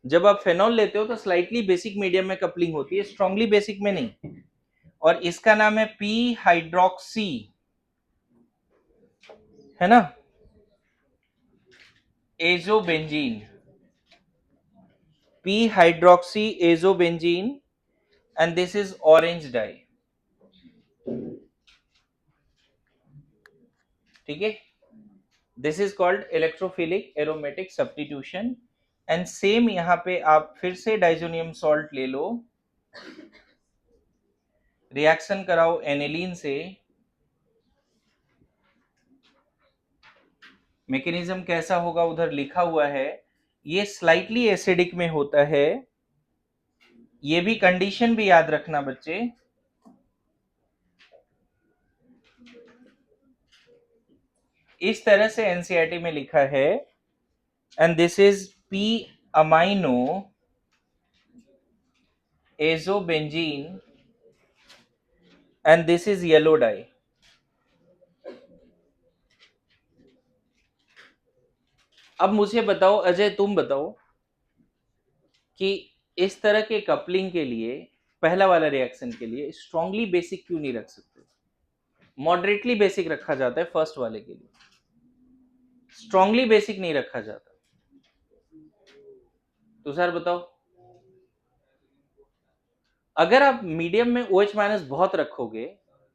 जब आप फेनॉल लेते हो तो स्लाइटली बेसिक मीडियम में कपलिंग होती है, स्ट्रांगली बेसिक में नहीं. और इसका नाम है पी हाइड्रोक्सी, है ना, azobenzene. P hydroxy azobenzene and this is orange dye. ठीक है, this is called electrophilic aromatic substitution. And same यहां पे आप फिर से डाइजोनियम सॉल्ट ले लो, रिएक्शन कराओ एनिलीन से. मैकेनिज्म कैसा होगा उधर लिखा हुआ है. ये स्लाइटली एसिडिक में होता है. ये भी कंडीशन भी याद रखना बच्चे. इस तरह से एनसीईआरटी में लिखा है. And this is P amino azobenzene and this is yellow die. अब मुझे बताओ अजय, तुम बताओ कि इस तरह के कपलिंग के लिए, पहला वाला रिएक्शन के लिए स्ट्रांगली बेसिक क्यों नहीं रख सकते? मॉडरेटली बेसिक रखा जाता है फर्स्ट वाले के लिए, स्ट्रांगली बेसिक नहीं रखा जाता. तो सर बताओ, अगर आप मीडियम में OH- बहुत रखोगे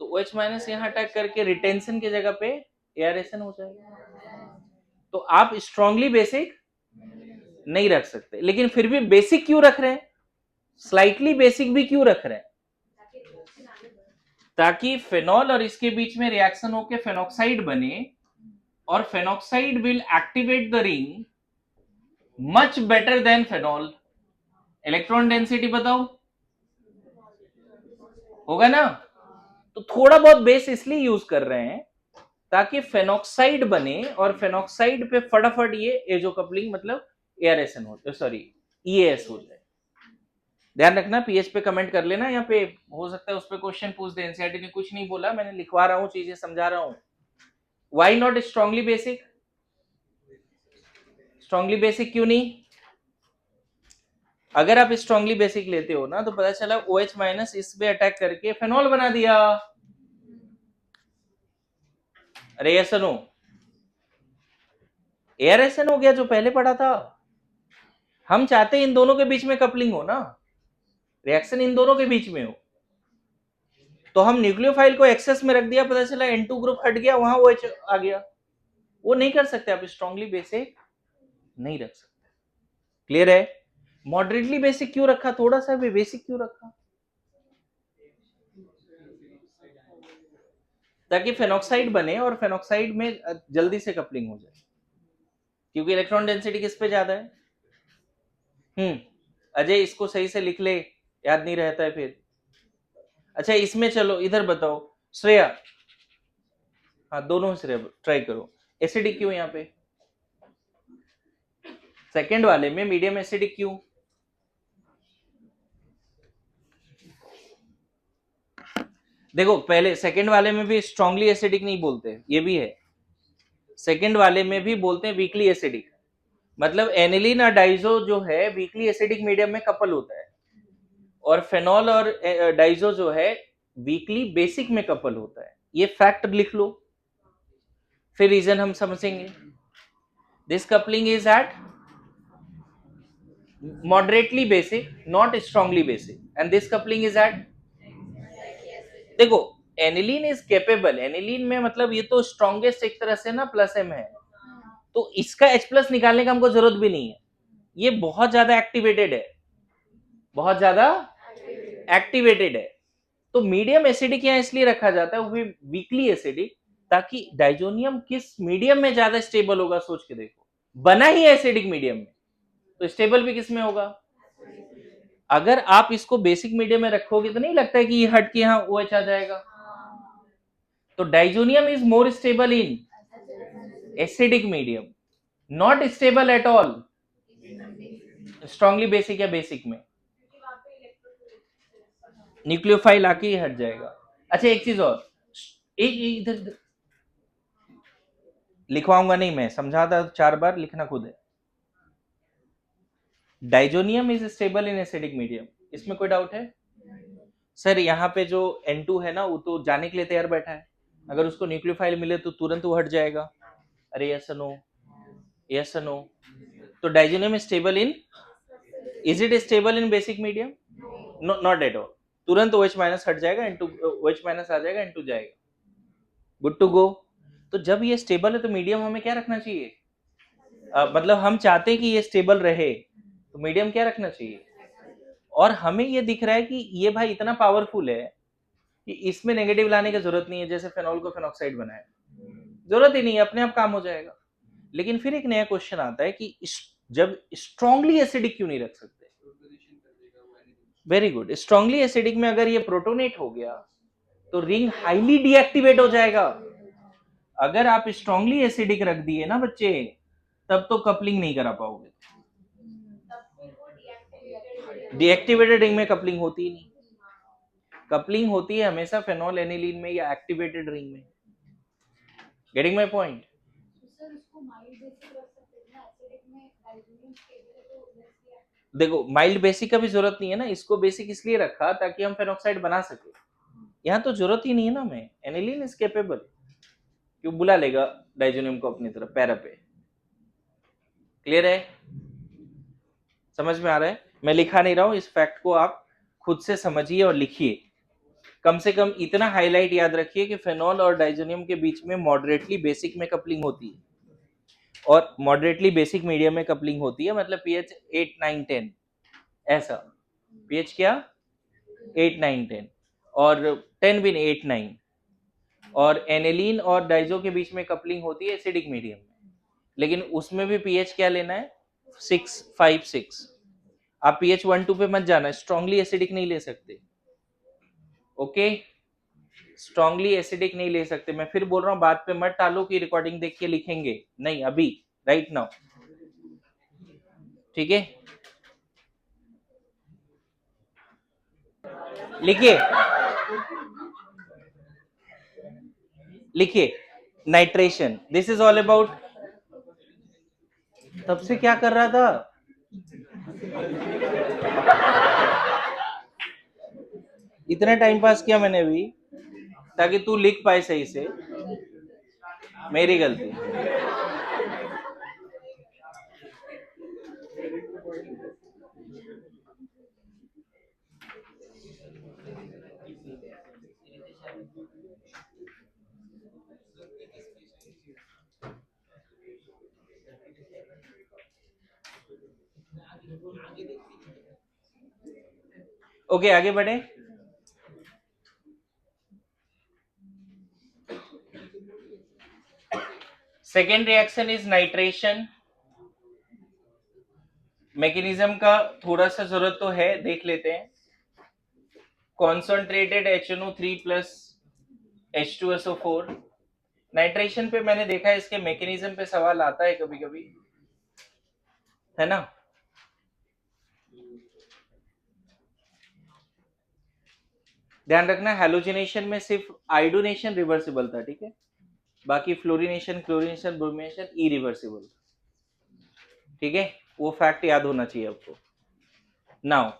तो OH- यहां अटैक करके रिटेंशन की जगह पे एयरेशन हो जाएगा. तो आप स्ट्रांगली बेसिक नहीं रख सकते, लेकिन फिर भी बेसिक क्यों रख रहे हैं? स्लाइटली बेसिक भी क्यों रख रहे हैं? ताकि फेनॉल और इसके बीच में रिएक्शन होकर फेनॉक्साइड बने, और phenoxide will activate the ring much better than phenol. Electron density बताओ, होगा ना? तो थोड़ा बहुत बेस इसलिए यूज कर रहे हैं ताकि फेनॉक्साइड बने, और फेनॉक्साइड पे फटाफट ये एजो कपलिंग मतलब एयरेशन हो, सॉरी EAS हो जाए. ध्यान रखना, पीएच पे कमेंट कर लेना. यहाँ पे हो सकता है उस पर क्वेश्चन पूछ दे. एनसीईआरटी ने कुछ नहीं बोला, मैंने लिखवा रहा हूँ, चीजें समझा रहा हूँ. Why not strongly basic? Strongly basic क्यों नहीं? अगर आप स्ट्रांगली बेसिक लेते हो ना तो पता चला OH- इस पे अटैक करके फेनॉल बना दिया. अरे ये सुनो, एयरेशन हो गया जो पहले पढ़ा था. हम चाहते हैं इन दोनों के बीच में कपलिंग हो ना, रिएक्शन इन दोनों के बीच में हो. तो हम न्यूक्लियोफाइल को एक्सेस में रख दिया, पता चला N2 ग्रुप हट गया, वहां OH आ गया. वो नहीं कर सकते आप, स्ट्रांगली बेसिक नहीं रख सकते. क्लियर है? मॉडरेटली बेसिक क्यों रखा? थोड़ा सा भी बेसिक क्यों रखा? ताकि फेनॉक्साइड बने और फेनॉक्साइड में जल्दी से कपलिंग हो जाए, क्योंकि इलेक्ट्रॉन डेंसिटी किस पे ज्यादा है. अजय इसको सही से लिख ले, याद नहीं रहता है फिर. अच्छा इसमें चलो इधर बताओ श्रेया, हाँ दोनों श्रेया ट्राई करो. एसिडिक क्यों यहाँ पे? सेकेंड वाले में मीडियम एसिडिक क्यों? देखो पहले सेकेंड वाले में भी स्ट्रांगली एसिडिक नहीं बोलते, ये भी है, सेकेंड वाले में भी बोलते हैं वीकली एसिडिक, मतलब एनिलीन और डाइजो जो है वीकली एसिडिक मीडियम में कपल होता है, और फेनॉल और डाइजो जो है वीकली बेसिक में कपल होता है। ये फैक्ट लिख लो, फिर रीजन हम समझेंगे। This coupling is at moderately basic, not strongly basic, and this coupling is at, देखो एनिलीन इज केपेबल, एनिलीन में मतलब ये तो स्ट्रॉन्गेस्ट एक तरह से ना प्लस एम है, तो इसका H प्लस निकालने का हमको जरूरत भी नहीं है, ये बहुत ज्यादा एक्टिवेटेड है, बहुत ज्यादा एक्टिवेटेड है। तो मीडियम एसिडिक यहाँ इसलिए रखा जाता है, वो भी वीकली एसिडिक, ताकि डाइजोनियम किस मीडियम में ज्यादा स्टेबल होगा, सोच के देखो, बना ही एसिडिक मीडियम में, तो स्टेबल भी किस में होगा? अगर आप इसको बेसिक मीडियम में रखोगे तो नहीं लगता है कि ये हट के यहाँ OH आ जाएगा? तो diazonium is more stable in acidic medium, not stable at all strongly basic या बेसिक में, न्यूक्लियोफाइल आके ही हट जाएगा। अच्छा एक चीज और, एक इधर लिखवाऊंगा नहीं मैं, समझाता 4 बार, लिखना खुद है। Diazonium is stable in acidic medium, इसमें कोई डाउट है? सर यहाँ पे जो N2 है ना, वो तो जाने के लिए तैयार बैठा है, अगर उसको न्यूक्लियोफाइल मिले तो तुरंत वो हट जाएगा। अरे यस नो, यस नो। तो diazonium stable in, is it stable in basic medium? Not at all, तुरंत OH माइनस हट जाएगा, N2 OH माइनस आ जाएगा, N2 जाएगा, गुड टू गो। तो जब ये स्टेबल है तो मीडियम हमें क्या रखना चाहिए? मतलब हम चाहते हैं कि ये स्टेबल रहे, तो मीडियम क्या रखना चाहिए? और हमें ये दिख रहा है कि ये भाई इतना पावरफुल है कि इसमें नेगेटिव लाने की जरूरत नहीं है, जैसे फेनॉल को फेनॉक्साइड बनाया, जरूरत ही नहीं है, अपने आप काम हो जाएगा। लेकिन फिर एक नया क्वेश्चन आता है कि जब स्ट्रांगली एसिडिक क्यों नहीं रख सकते? वेरी गुड, स्ट्रांगली एसिडिक में अगर ये प्रोटोनेट हो गया तो रिंग हाईली डीएक्टिवेट हो जाएगा। अगर आप स्ट्रांगली एसिडिक रख दिए ना बच्चे, तब तो कपलिंग नहीं करा पाओगे, डीएक्टिवेटेड रिंग में कपलिंग होती ही नहीं, कपलिंग होती है हमेशा फेनॉल एनिलीन में या एक्टिवेटेड रिंग में। Getting my point? देखो माइल्ड बेसिक का भी जरूरत नहीं है ना, इसको बेसिक इसलिए रखा ताकि हम फेनॉक्साइड बना सके, यहाँ तो जरूरत ही नहीं है ना, हमें एनिलीन इज केपेबल, क्यों बुला लेगा डाइजोनियम को अपनी तरफ पैरा पे। क्लियर है? समझ में आ रहा है? मैं लिखा नहीं रहा हूं, इस फैक्ट को आप खुद से समझिए और लिखिए, कम से कम इतना हाईलाइट याद रखिए कि फेनॉल और डाइजोनियम के बीच में मॉडरेटली बेसिक में कपलिंग होती है, और मॉडरेटली बेसिक मीडियम में कपलिंग होती है, मतलब पीएच 8 9 10, ऐसा पीएच क्या 8 9 10, और 10 भी 8 9, और एनिलीन और डाइजो के बीच में कपलिंग होती है एसिडिक मीडियम में, लेकिन उसमें भी पीएच क्या लेना है 6 5 6। आप पीएच 1 2 पे मत जाना, स्ट्रांगली एसिडिक नहीं ले सकते, ओके? स्ट्रांगली एसिडिक नहीं ले सकते। मैं फिर बोल रहा हूँ, बात पे मत टालो कि रिकॉर्डिंग देख के लिखेंगे, नहीं, अभी राइट नाउ, ठीक है? लिखिए, लिखिए, nitration, this is all about, तब से क्या कर रहा था? इतना टाइम पास किया मैंने भी ताकि तू लिख पाए सही से, मेरी गलती। ओके आगे बढ़े। Second reaction is nitration. Mechanism का थोड़ा सा जरूरत तो है, देख लेते हैं। Concentrated HNO3 plus H2SO4, nitration पे मैंने देखा है इसके मैकेनिज्म पे सवाल आता है कभी कभी। है ना। ध्यान रखना हैलोजिनेशन में सिर्फ आयोडोनेशन रिवर्सिबल था, ठीक है, बाकी फ्लोरिनेशन, क्लोरिनेशन, ब्रोमिनेशन इरिवर्सिबल, ठीक है, वो फैक्ट याद होना चाहिए आपको। नाउ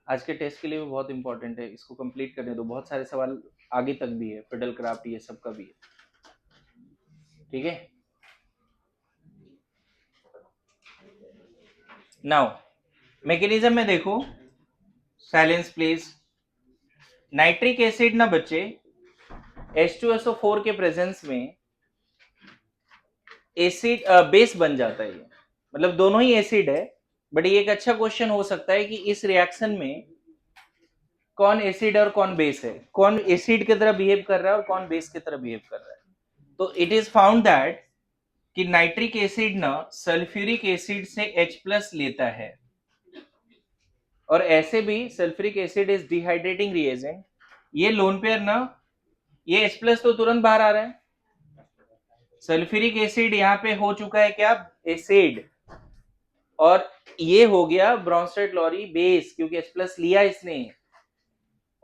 आज के टेस्ट के लिए भी बहुत इंपॉर्टेंट है, इसको कंप्लीट करने दो, बहुत सारे सवाल आगे तक भी है, फिडल क्राफ्ट ये सब का भी है, ठीक है। नाउ मैकेनिज्म में देखो, साइलेंस प्लीज। नाइट्रिक एसिड ना बच्चे H2SO4 के प्रेजेंस में एसिड बेस बन जाता है, ये मतलब दोनों ही एसिड है, बट ये एक अच्छा क्वेश्चन हो सकता है कि इस रिएक्शन में कौन एसिड और कौन बेस है, कौन एसिड की तरह बिहेव कर रहा है और कौन बेस की तरह बिहेव कर रहा है। तो इट इज फाउंड दैट कि नाइट्रिक एसिड ना सल्फ्यूरिक एसिड से H+ लेता है, और ऐसे भी sulphuric acid is dehydrating reagent, ये लोन पेयर ना, ये H+ तो तुरंत बाहर आ रहा है, सल्फ्यूरिक एसिड यहाँ पे हो चुका है क्या, एसिड, और ये हो गया ब्रोंस्टेड क्लोरी बेस, क्योंकि H+ लिया इसने,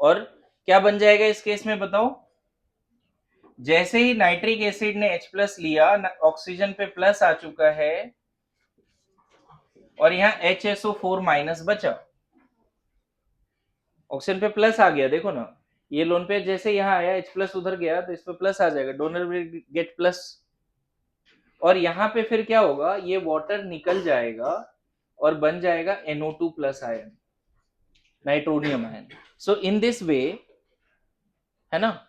और क्या बन जाएगा इस केस में बताओ, जैसे ही नाइट्रिक एसिड ने H+ लिया, ऑक्सीजन पे प्लस आ चुका है, और यहाँ HSO4- बचा, ऑक्सीजन पे प्लस आ गया, देखो ना, ये लोन पे जैसे यहाँ आया, H+ उधर गया तो इस पे प्लस आ जाएगा, डोनर विल गेट प्लस, और यहाँ पे फिर क्या होगा, ये वाटर निकल जाएगा और बन जाएगा NO2+ ion, nitronium ion. So in this way, है ना,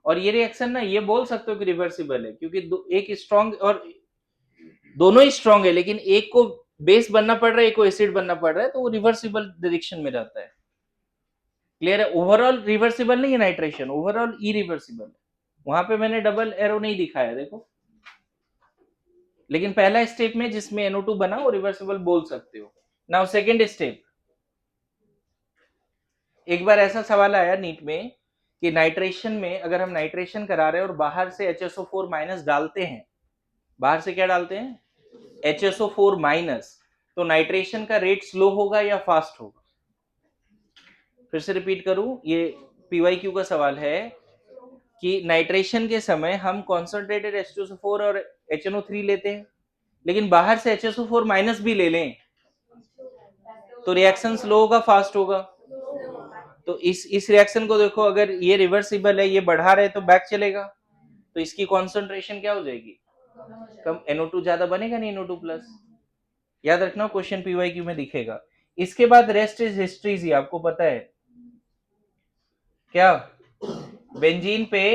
और ये रिएक्शन ना, ये बोल सकते हो कि रिवर्सिबल है, क्योंकि एक स्ट्रॉन्ग और दोनों ही स्ट्रॉन्ग है, लेकिन एक को बेस बनना पड़ रहा है, एक को एसिड बनना पड़ रहा है, तो वो रिवर्सिबल डायरेक्शन में रहता है। क्लियर है, ओवरऑल रिवर्सिबल नहीं है नाइट्रेशन, ओवरऑल इरिवर्सिबल है, वहां पे मैंने डबल एरो नहीं दिखाया, देखो, लेकिन पहला स्टेप में जिसमें NO2 बना वो रिवर्सिबल बोल सकते हो। नाउ सेकेंड स्टेप, एक बार ऐसा सवाल आया नीट में कि नाइट्रेशन में अगर हम नाइट्रेशन करा रहे हैं और बाहर से HSO4- डालते हैं, बाहर से क्या डालते हैं, HSO4-, तो नाइट्रेशन का रेट स्लो होगा या फास्ट होगा। फिर से रिपीट करूं, ये PYQ का सवाल है कि नाइट्रेशन के समय हम कॉन्सेंट्रेटेड H2SO4 और HNO3 लेते हैं, लेकिन बाहर से HSO4- भी ले लें तो रिएक्शन स्लो होगा फास्ट होगा। तो इस रिएक्शन को देखो, अगर ये रिवर्सिबल है, ये बढ़ा रहे तो बैक चलेगा, तो इसकी कॉन्सेंट्रेशन क्या हो जाएगी, कम, NO2 ज्यादा बनेगा नहीं, NO2+। याद रखना, क्वेश्चन PYQ में दिखेगा। इसके बाद रेस्ट इज हिस्ट्री ही, आपको पता है क्या, बेंजीन पे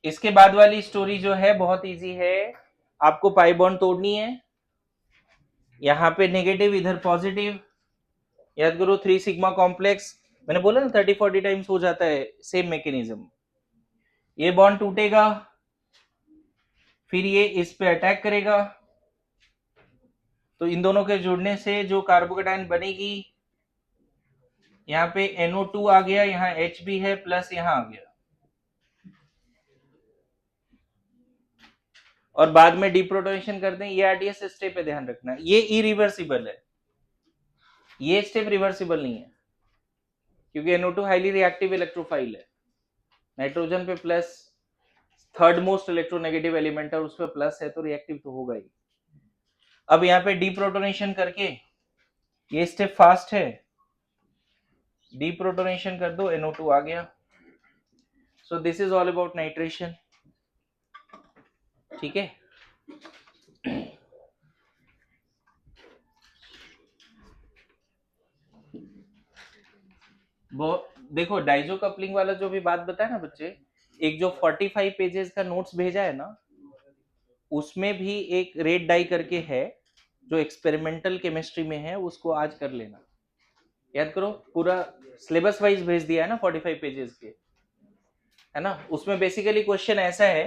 इसके बाद वाली स्टोरी जो है बहुत इजी है, आपको पाई बॉन्ड तोड़नी है, यहाँ पे नेगेटिव इधर पॉजिटिव, याद करो 3 सिग्मा कॉम्प्लेक्स, मैंने बोला ना 30-40 टाइम्स हो जाता है, सेम मैकेनिज्म, ये बॉन्ड टूटेगा, फिर ये इस पे अटैक करेगा, तो इन दोनों के जुड़ने से जो कार्बोकेटाइन बनेगी, यहाँ पे NO2 आ गया, यहाँ H भी है, प्लस यहाँ आ गया, और बाद में डिप्रोटोनेशन करते हैं, ये RDS स्टेप पे ध्यान रखना, ये इरिवर्सिबल है, ये स्टेप रिवर्सिबल नहीं है, क्योंकि NO2 हाईली रिएक्टिव इलेक्ट्रोफाइल है, नाइट्रोजन पे plus, third most electronegative element है, उस पर प्लस है, तो रिएक्टिव तो होगा ही। अब यहाँ पे डिप्रोटोनेशन करके, ये स्टेप फास्ट है, डिप्रोटोनेशन कर दो, NO2 आ गया। So this is all about nitration, ठीक है। वो देखो, डाइजो कपलिंग वाला जो भी बात बताया ना बच्चे, एक जो 45 पेजेस का नोट्स भेजा है ना, उसमें भी एक रेड डाई करके है जो एक्सपेरिमेंटल केमिस्ट्री में है, उसको आज कर लेना, याद करो, पूरा सिलेबस वाइज भेज दिया है ना 45 पेजेस के, है ना। उसमें बेसिकली क्वेश्चन ऐसा है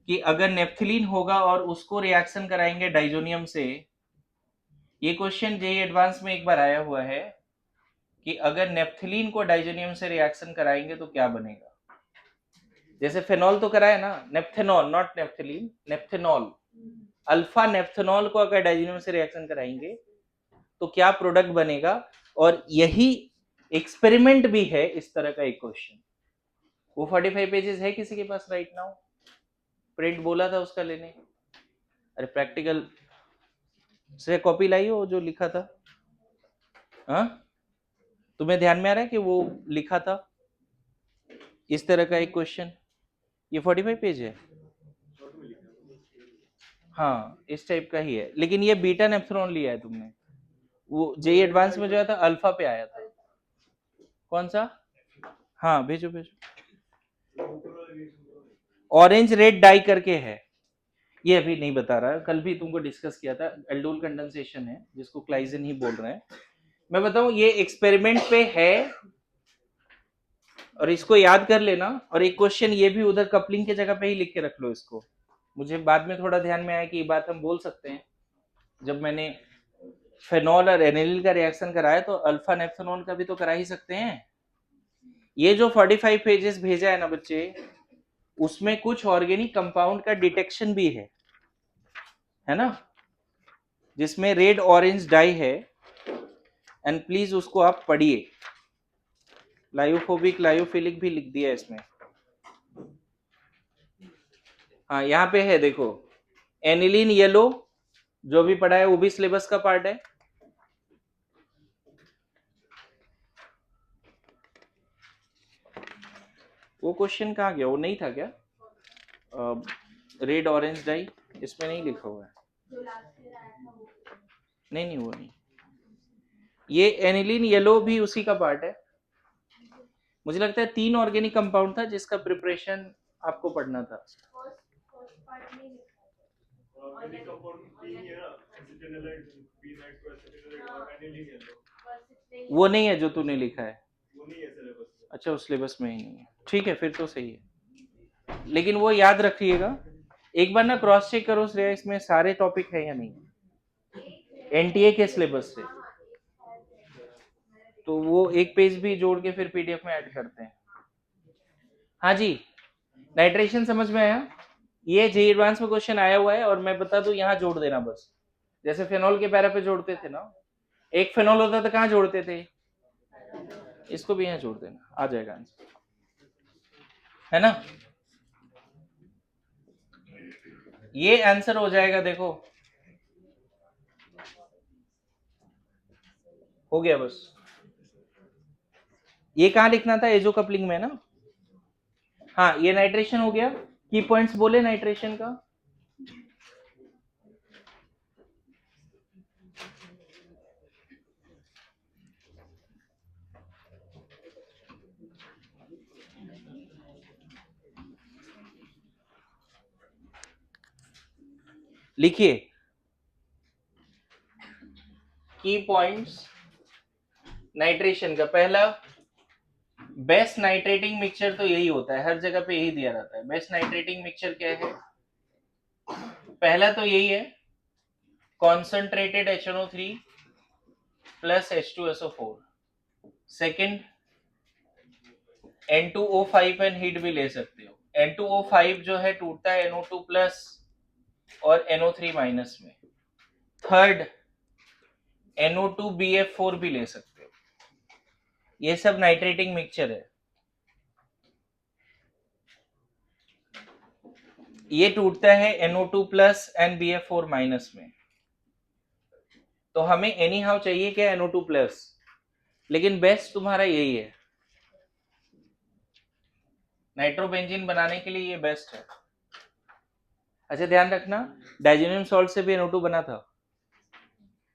कि अगर नेफ्थिलीन होगा और उसको रिएक्शन कराएंगे डाइजोनियम से, ये क्वेश्चन जेईई एडवांस में एक बार आया हुआ है कि अगर नेफ्थिलीन को डाइजोनियम से रिएक्शन कराएंगे तो क्या बनेगा, जैसे फेनॉल तो कराया ना, नेप्थेनॉल, नॉट नेफ्थिलीन, नेप्थेनॉल, अल्फा नेफ्थेनॉल को अगर डाइजीनियम से रिएक्शन कराएंगे तो क्या प्रोडक्ट बनेगा, और यही एक्सपेरिमेंट भी है इस तरह का एक क्वेश्चन। वो 45 पेजेस है किसी के पास राइट नाउ? प्रिंट बोला था उसका लेने, अरे प्रैक्टिकल से कॉपी लाई हो जो लिखा था? हाँ, तुम्हें ध्यान में आ रहा है कि वो लिखा था इस तरह का एक क्वेश्चन? ये 45 पेज है। हाँ, इस टाइप का ही है, लेकिन ये बीटा नेफ्थेनॉल लिया है तुमने। वो जेई एडवांस में जो आया था अल्फा पे आया था। कौन सा? हाँ भेजो भेजो। ऑरेंज रेड डाई करके है, ये अभी नहीं बता रहा है, कल भी तुमको डिस्कस किया था। एल्डोल कंडेंसेशन है जिसको क्लाइजन ही बोल रहे हैं। मैं बताऊं ये एक्सपेरिमेंट पे है, और इसको याद कर लेना। और एक क्वेश्चन ये भी उधर कपलिंग के जगह पे ही लिख के रख लो इसको। मुझे बाद में थोड़ा ध्यान में आया कि ये बात हम बोल सकते हैं, जब मैंने फेनॉल और एनिलिन का रिएक्शन कराया तो अल्फा नेफ्थेनॉल का भी तो करा ही सकते हैं। ये जो 45 पेजेस भेजा है ना बच्चे, उसमें कुछ ऑर्गेनिक कंपाउंड का डिटेक्शन भी है ना, जिसमें रेड ऑरेंज डाई है। एंड प्लीज उसको आप पढ़िए। लायोफोबिक लायोफिलिक भी लिख दिया इसमें। हाँ यहाँ पे है देखो, एनिलीन येलो जो भी पढ़ा है वो भी सिलेबस का पार्ट है। वो क्वेश्चन कहाँ गया? वो नहीं था क्या? रेड ऑरेंज डाई इसमें नहीं लिखा हुआ है। नहीं नहीं वो नहीं, ये एनिलीन येलो भी उसी का पार्ट है। मुझे लगता है 3 ऑर्गेनिक कंपाउंड था जिसका प्रिपरेशन आपको पढ़ना था। वो नहीं है जो तूने लिखा है? अच्छा उस सिलेबस में ही नहीं है, ठीक है फिर तो सही है। लेकिन वो याद रखिएगा, एक बार ना क्रॉस चेक करो श्रेया इसमें सारे टॉपिक है या नहीं एनटीए के सिलेबस से। तो वो एक पेज भी जोड़ के फिर पीडीएफ में ऐड करते हैं। हाँ जी, नाइट्रेशन समझ में आया? ये जे एडवांस में क्वेश्चन आया हुआ है, और मैं बता दूं यहाँ जोड़ देना बस, जैसे फेनॉल के पैरा पे जोड़ते थे ना, एक फेनॉल होता था कहाँ जोड़ते थे, इसको भी यहाँ जोड़ देना, आ जाएगा आंसर, है ना? ये आंसर हो जाएगा, देखो हो गया बस। ये कहाँ लिखना था? एजो कपलिंग में ना। हाँ ये नाइट्रेशन हो गया। की पॉइंट्स बोले नाइट्रेशन का। लिखिए की पॉइंट्स नाइट्रेशन का। पहला, बेस्ट नाइट्रेटिंग मिक्सचर तो यही होता है, हर जगह पे यही दिया रहता है। बेस्ट नाइट्रेटिंग मिक्सचर क्या है? पहला तो यही है, concentrated HNO3 plus H2SO4। Second, N2O5 and heat भी ले सकते हो। N2O5 जो है टूटता है NO2 प्लस और NO3 माइनस में। थर्ड, NO2BF4 भी ले सकते हो। ये सब नाइट्रेटिंग मिक्सचर है। ये टूटता है NO2 plus and BF4 minus में। तो हमें एनी हाउ चाहिए क्या? NO2 plus. लेकिन बेस्ट तुम्हारा यही है, नाइट्रोबेंजीन बनाने के लिए ये बेस्ट है। अच्छा ध्यान रखना, डाइजेनियम सॉल्ट से भी NO2 बना था।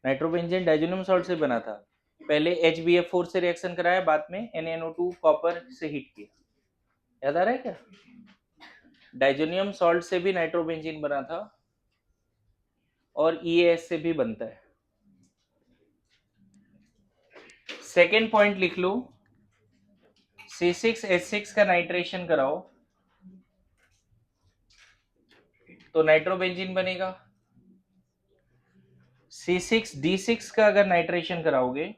नाइट्रोबेंजीन डाइजेनियम सॉल्ट से बना था। पहले HBF4 से रिएक्शन कराया, बाद में NaNO2 कॉपर से हीट किया। याद आ रहा है क्या? डाइजेनियम सॉल्ट से भी नाइट्रोबेंजीन बना था, और EAS से भी बनता है। सेकेंड पॉइंट लिख लो, C6H6 का नाइट्रेशन कराओ तो नाइट्रोबेंजीन बनेगा। C6D6 का अगर नाइट्रेशन कराओगे,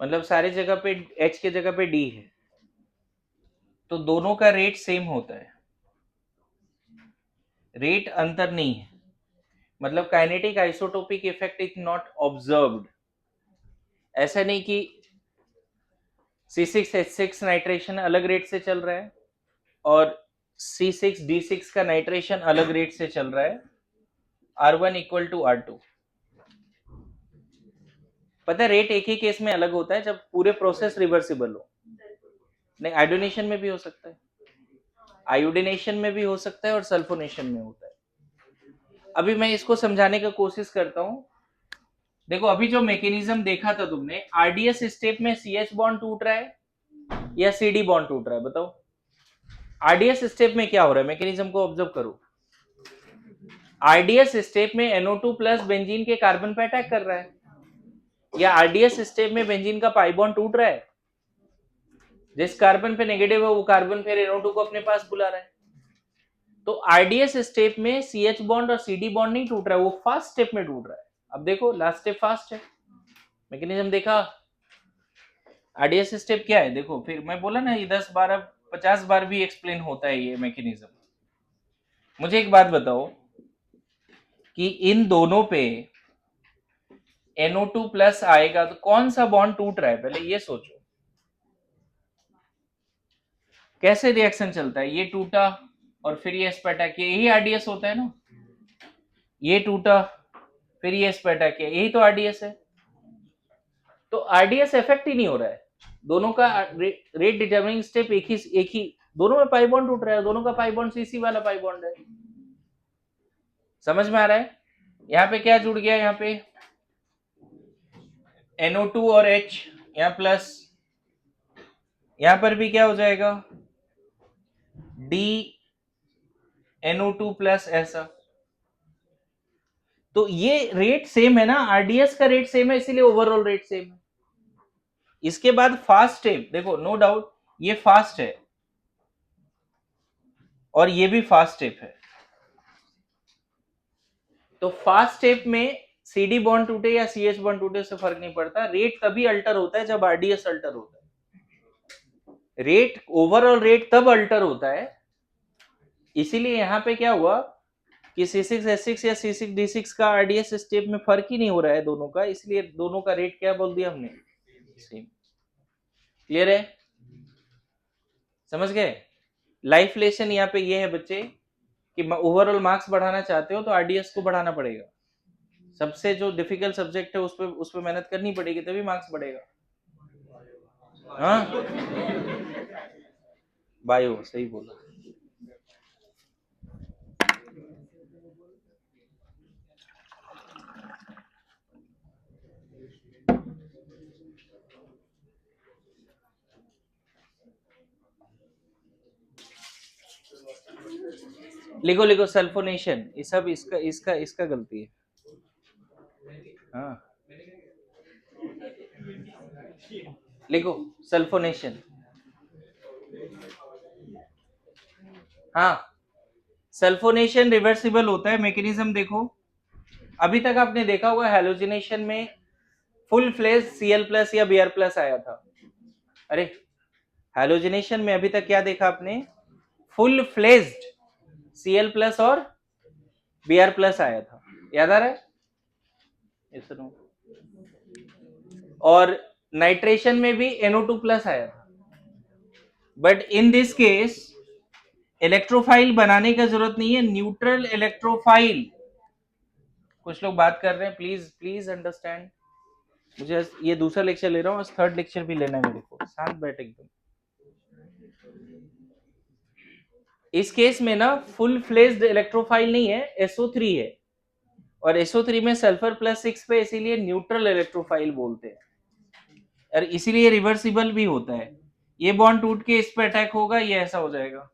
मतलब सारे जगह पे H के जगह पे D है, तो दोनों का रेट सेम होता है। रेट अंतर नहीं है, मतलब kinetic isotopic effect is not observed. ऐसा नहीं कि C6H6 नाइट्रेशन अलग रेट से चल रहा है और C6D6 का नाइट्रेशन अलग रेट से चल रहा है, R1 इक्वल टू R2। पता है रेट एक ही केस में अलग होता है जब पूरे प्रोसेस रिवर्सिबल हो। नहीं, आयोडीनेशन में भी हो सकता है, आयोडीनेशन में भी हो सकता है और सल्फोनेशन में होता है। अभी मैं इसको समझाने की कोशिश करता हूं। देखो अभी जो मैकेनिज्म देखा था तुमने, आरडीएस स्टेप में सीएच बॉन्ड टूट रहा है या सीडी बॉन्ड टूट रहा है, बताओ। आरडीएस स्टेप में क्या हो रहा है, मैकेनिज्म को ऑब्जर्व करो। आरडीएस स्टेप में NO2 प्लस बेंजीन के कार्बन पे अटैक कर रहा है, या आरडीएस स्टेप में बेंजीन का पाई बॉन्ड टूट रहा है, जिस कार्बन पे नेगेटिव है वो कार्बन फिर NO2 को अपने पास बुला रहा है। तो आरडीएस स्टेप में सीएच बॉन्ड और सीडी बॉन्ड नहीं टूट रहा है, वो फास्ट स्टेप में टूट रहा है। अब देखो लास्ट स्टेप फास्ट है, मैकेनिज्म देखा। आरडीएस स्टेप क्या है, देखो फिर मैं बोला ना ये 10 12 50 बार भी एक्सप्लेन होता है ये मैकेनिज्म। मुझे एक बात बताओ कि इन दोनों पे NO2 प्लस आएगा तो कौन सा बॉन्ड टूट रहा है, पहले ये सोचो। कैसे रिएक्शन चलता है, ये टूटा और फिर ये स्पेटा किया, यही आरडीएस होता है ना। ये टूटा फिर ये स्पेटा किया, यही तो आरडीएस है। तो आरडीएस इफेक्ट ही नहीं हो रहा है, दोनों का रेट डिटरमिनिंग स्टेप एक ही, दोनों में पाई बॉन्ड टूट रहा है, दोनों का पाई बॉन्ड सीसी वाला पाई बॉन्ड है। समझ में आ रहा है। यहाँ पे क्या जुड़ गया, यहाँ पे NO2 और H यहाँ प्लस, यहाँ पर भी क्या हो जाएगा DNO2 प्लस ऐसा। तो ये रेट सेम है ना, आरडीएस का रेट सेम है इसीलिए ओवरऑल रेट सेम है। इसके बाद फास्ट स्टेप देखो, नो डाउट ये फास्ट है और ये भी फास्ट स्टेप है। तो फास्ट स्टेप में सीडी बॉन्ड टूटे या सीएच बॉन्ड टूटे से फर्क नहीं पड़ता, रेट तभी अल्टर होता है जब आरडीएस अल्टर होता है। रेट ओवरऑल रेट तब अल्टर होता है, इसीलिए यहां पे क्या हुआ कि C6H6 या C6D6 का आरडीएस स्टेप में फर्क ही नहीं हो रहा है दोनों का, इसलिए दोनों का रेट क्या बोल दिया हमने, सेम। क्लियर है, समझ गए। लाइफ लेसन यहाँ पे ये है बच्चे कि ओवरऑल मार्क्स बढ़ाना चाहते हो तो आरडीएस को बढ़ाना पड़ेगा। सबसे जो डिफिकल्ट सब्जेक्ट है उस पे मेहनत करनी पड़ेगी तभी मार्क्स बढ़ेगा। हाँ बायो सही बोला। लिखो लिखो सल्फोनेशन, ये सब इसका इसका इसका गलती है। हाँ लिखो सल्फोनेशन। हाँ सल्फोनेशन रिवर्सिबल होता है, मैकेनिज्म देखो। अभी तक आपने देखा होगा हैलोजिनेशन में फुल फ्लेज Cl प्लस या Br प्लस आया था। अरे हैलोजिनेशन में अभी तक क्या देखा आपने, फुल फ्लेज्ड Cl प्लस और Br प्लस आया था, याद आ रहा है। सुनो, और नाइट्रेशन में भी NO2 प्लस आया था। But in this case electrophile बनाने का जरूरत नहीं है, न्यूट्रल इलेक्ट्रोफाइल। कुछ लोग बात कर रहे हैं, प्लीज प्लीज अंडरस्टैंड। मुझे ये दूसरा लेक्चर ले रहा हूँ, थर्ड लेक्चर भी लेना है मेरे को, शांत बैठ एकदम। इस केस में ना फुल फ्लेज्ड इलेक्ट्रोफाइल नहीं है, SO3 है, और SO3 में सल्फर प्लस 6 पे, इसीलिए न्यूट्रल इलेक्ट्रोफाइल बोलते हैं, और इसीलिए रिवर्सिबल भी होता है। ये बॉन्ड टूट के इस पे अटैक होगा, ये ऐसा हो जाएगा,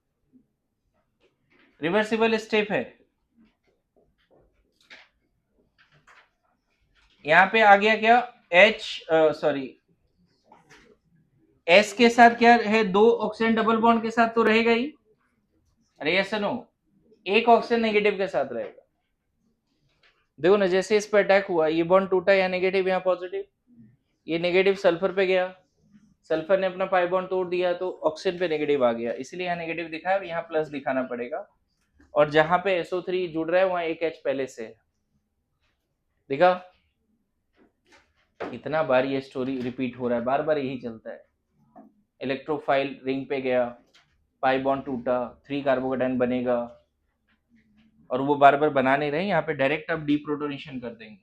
रिवर्सिबल स्टेप है। यहां पे आ गया क्या, S के साथ क्या है, 2 ऑक्सीजन डबल बॉन्ड के साथ तो रहेगा ही। अरे ऐसा नो, एक ऑक्सीजन नेगेटिव के साथ रहेगा। देखो ना, जैसे इस पर अटैक हुआ, ये बॉन्ड टूटा, यहाँ नेगेटिव यहाँ पॉजिटिव, ये नेगेटिव सल्फर पे गया, सल्फर ने अपना पाई बॉन्ड तोड़ दिया तो ऑक्सीजन पे नेगेटिव आ गया, इसलिए यहाँ नेगेटिव दिखा है और यहाँ प्लस दिखाना पड़ेगा। और जहां पे SO3 जुड़ रहा है वहां एक H पहले से है। देखा कितना बार ये स्टोरी रिपीट हो रहा है, बार बार यही चलता है। इलेक्ट्रोफाइल रिंग पे गया, पाई बॉन्ड टूटा, 3 कार्बोकेटाइन बनेगा, और वो बार बार बना नहीं रहे, यहाँ पे डायरेक्ट अब डीप्रोटोनेशन कर देंगे।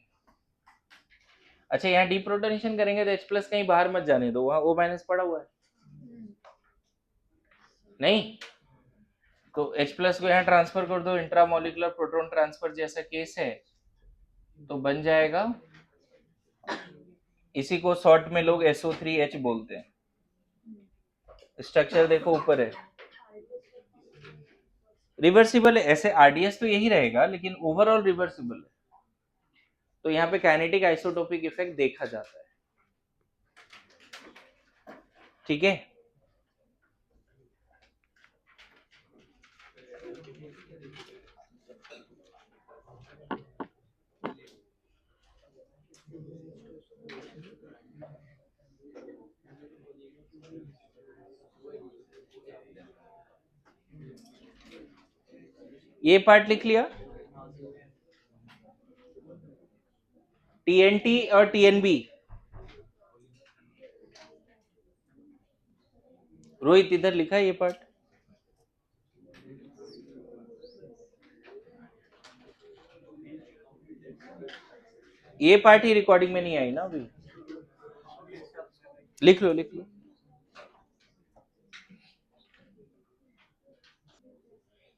अच्छा यहाँ डीप्रोटोनेशन करेंगे तो H प्लस कहीं बाहर मत जाने दो, वहाँ O माइनस पड़ा हुआ है नहीं, तो H प्लस को यहाँ ट्रांसफर कर दो, इंट्रामोलिकुलर प्रोटॉन ट्रांसफर जैसा केस है, तो बन जाएगा, इसी को शॉर्ट में लोग SO3H बोलते हैं। स्ट्रक्चर देखो ऊपर है, रिवर्सिबल है, ऐसे RDS तो यही रहेगा लेकिन ओवरऑल रिवर्सिबल है, तो यहाँ पे काइनेटिक आइसोटोपिक इफेक्ट देखा जाता है। ठीक है, ये पार्ट लिख लिया, TNT और TNB। रोहित इधर लिखा है ये पार्ट, ये पार्ट ही रिकॉर्डिंग में नहीं आई ना अभी, लिख लो लिख लो।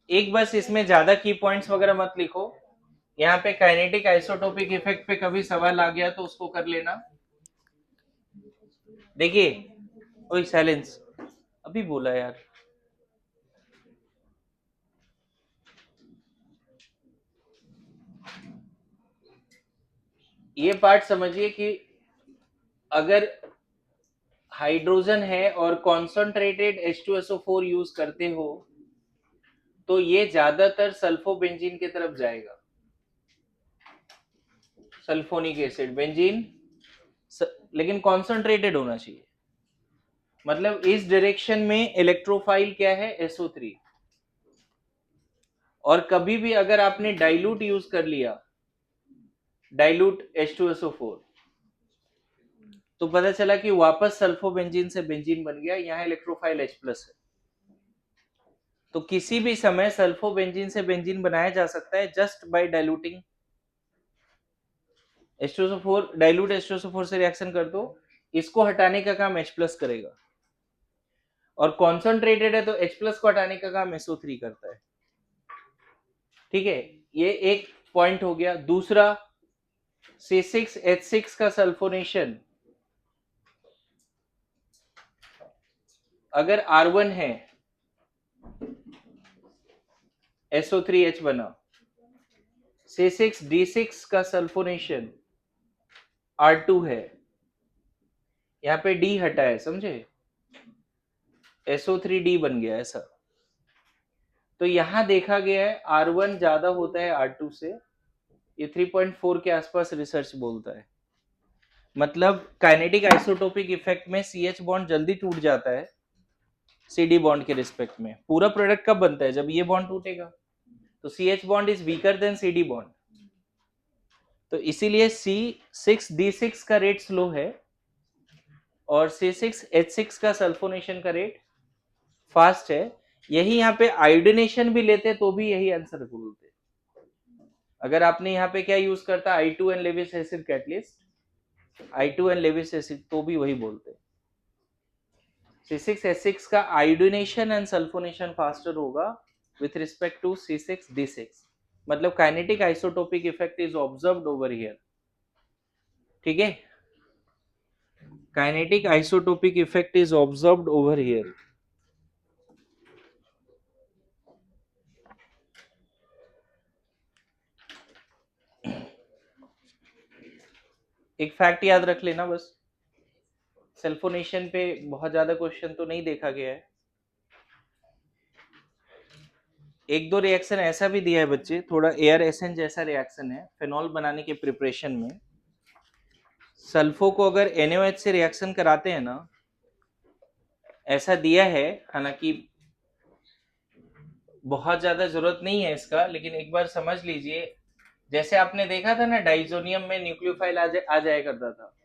एक बस इसमें ज्यादा की पॉइंट्स वगैरह मत लिखो, यहाँ पे काइनेटिक आइसोटोपिक इफेक्ट पे कभी सवाल आ गया तो उसको कर लेना। देखिए, ओए साइलेंस, अभी बोला यार, ये पार्ट समझिए कि अगर हाइड्रोजन है और कॉन्सेंट्रेटेड H2SO4 यूज करते हो तो ये ज्यादातर सल्फोबेंजीन की तरफ जाएगा, सल्फोनिक एसिड बेंजीन, लेकिन कॉन्सेंट्रेटेड होना चाहिए, मतलब इस डायरेक्शन में इलेक्ट्रोफाइल क्या है SO3। और कभी भी अगर आपने डाइल्यूट यूज कर लिया, डाइल्यूट H2SO4, तो पता चला कि वापस सल्फोबेंजीन से बेंजीन बन गया, यहाँ इलेक्ट्रोफाइल H प्लस है, तो किसी भी समय सल्फोबेंजीन से बेंजीन बनाया जा सकता है just by diluting H2SO4, dilute H2SO4 से रिएक्शन कर दो, इसको हटाने का काम H प्लस करेगा, और कॉन्सेंट्रेटेड है तो H प्लस को हटाने का काम SO3 करता है। ठीक है, ये एक पॉइंट हो गया। दूसरा, C6H6 का सल्फोनेशन, अगर R1 है SO3H बना, C6D6 का सल्फोनेशन R2 है, यहाँ पे D हटा है, समझे, SO3D बन गया ऐसा। तो यहां देखा गया है R1 ज्यादा होता है R2 से, ये 3.4 के आसपास रिसर्च बोलता है, मतलब काइनेटिक आइसोटोपिक इफेक्ट में CH बॉन्ड जल्दी टूट जाता है CD बॉन्ड के रिस्पेक्ट में। पूरा प्रोडक्ट कब बनता है, जब ये बॉन्ड टूटेगा, तो CH bond is weaker then CD bond, तो इसीलिए C6D6 का रेट स्लो है और C6H6 का सल्फोनेशन का रेट फास्ट है। यही यहाँ पे आयोडिनेशन भी लेते तो भी यही आंसर बोलते। अगर आपने यहाँ पे क्या यूज करता, I2N Lewis acid catalyst, I2N Lewis acid, तो भी वही बोलते। C6H6 का आयोडिनेशन एंड सल्फोनेशन फास्टर होगा विथ रिस्पेक्ट टू C6D6, मतलब kinetic isotopic effect is observed over here. ठीक है, kinetic isotopic effect is observed over here. एक फैक्ट याद रख लेना बस, सल्फोनेशन पे बहुत ज्यादा क्वेश्चन तो नहीं देखा गया है, एक दो रिएक्शन ऐसा भी दिया है बच्चे, थोड़ा एयर एसेंस जैसा रिएक्शन है फेनॉल बनाने के प्रिपरेशन में, सल्फो को अगर NaOH से रिएक्शन कराते हैं ना, ऐसा दिया है, हालांकि बहुत ज्यादा जरूरत नहीं है इसका, लेकिन एक बार समझ लीजिए। जैसे आपने देखा था ना, डाइजोनियम में न्यूक्लियोफाइल आ जाया करता था।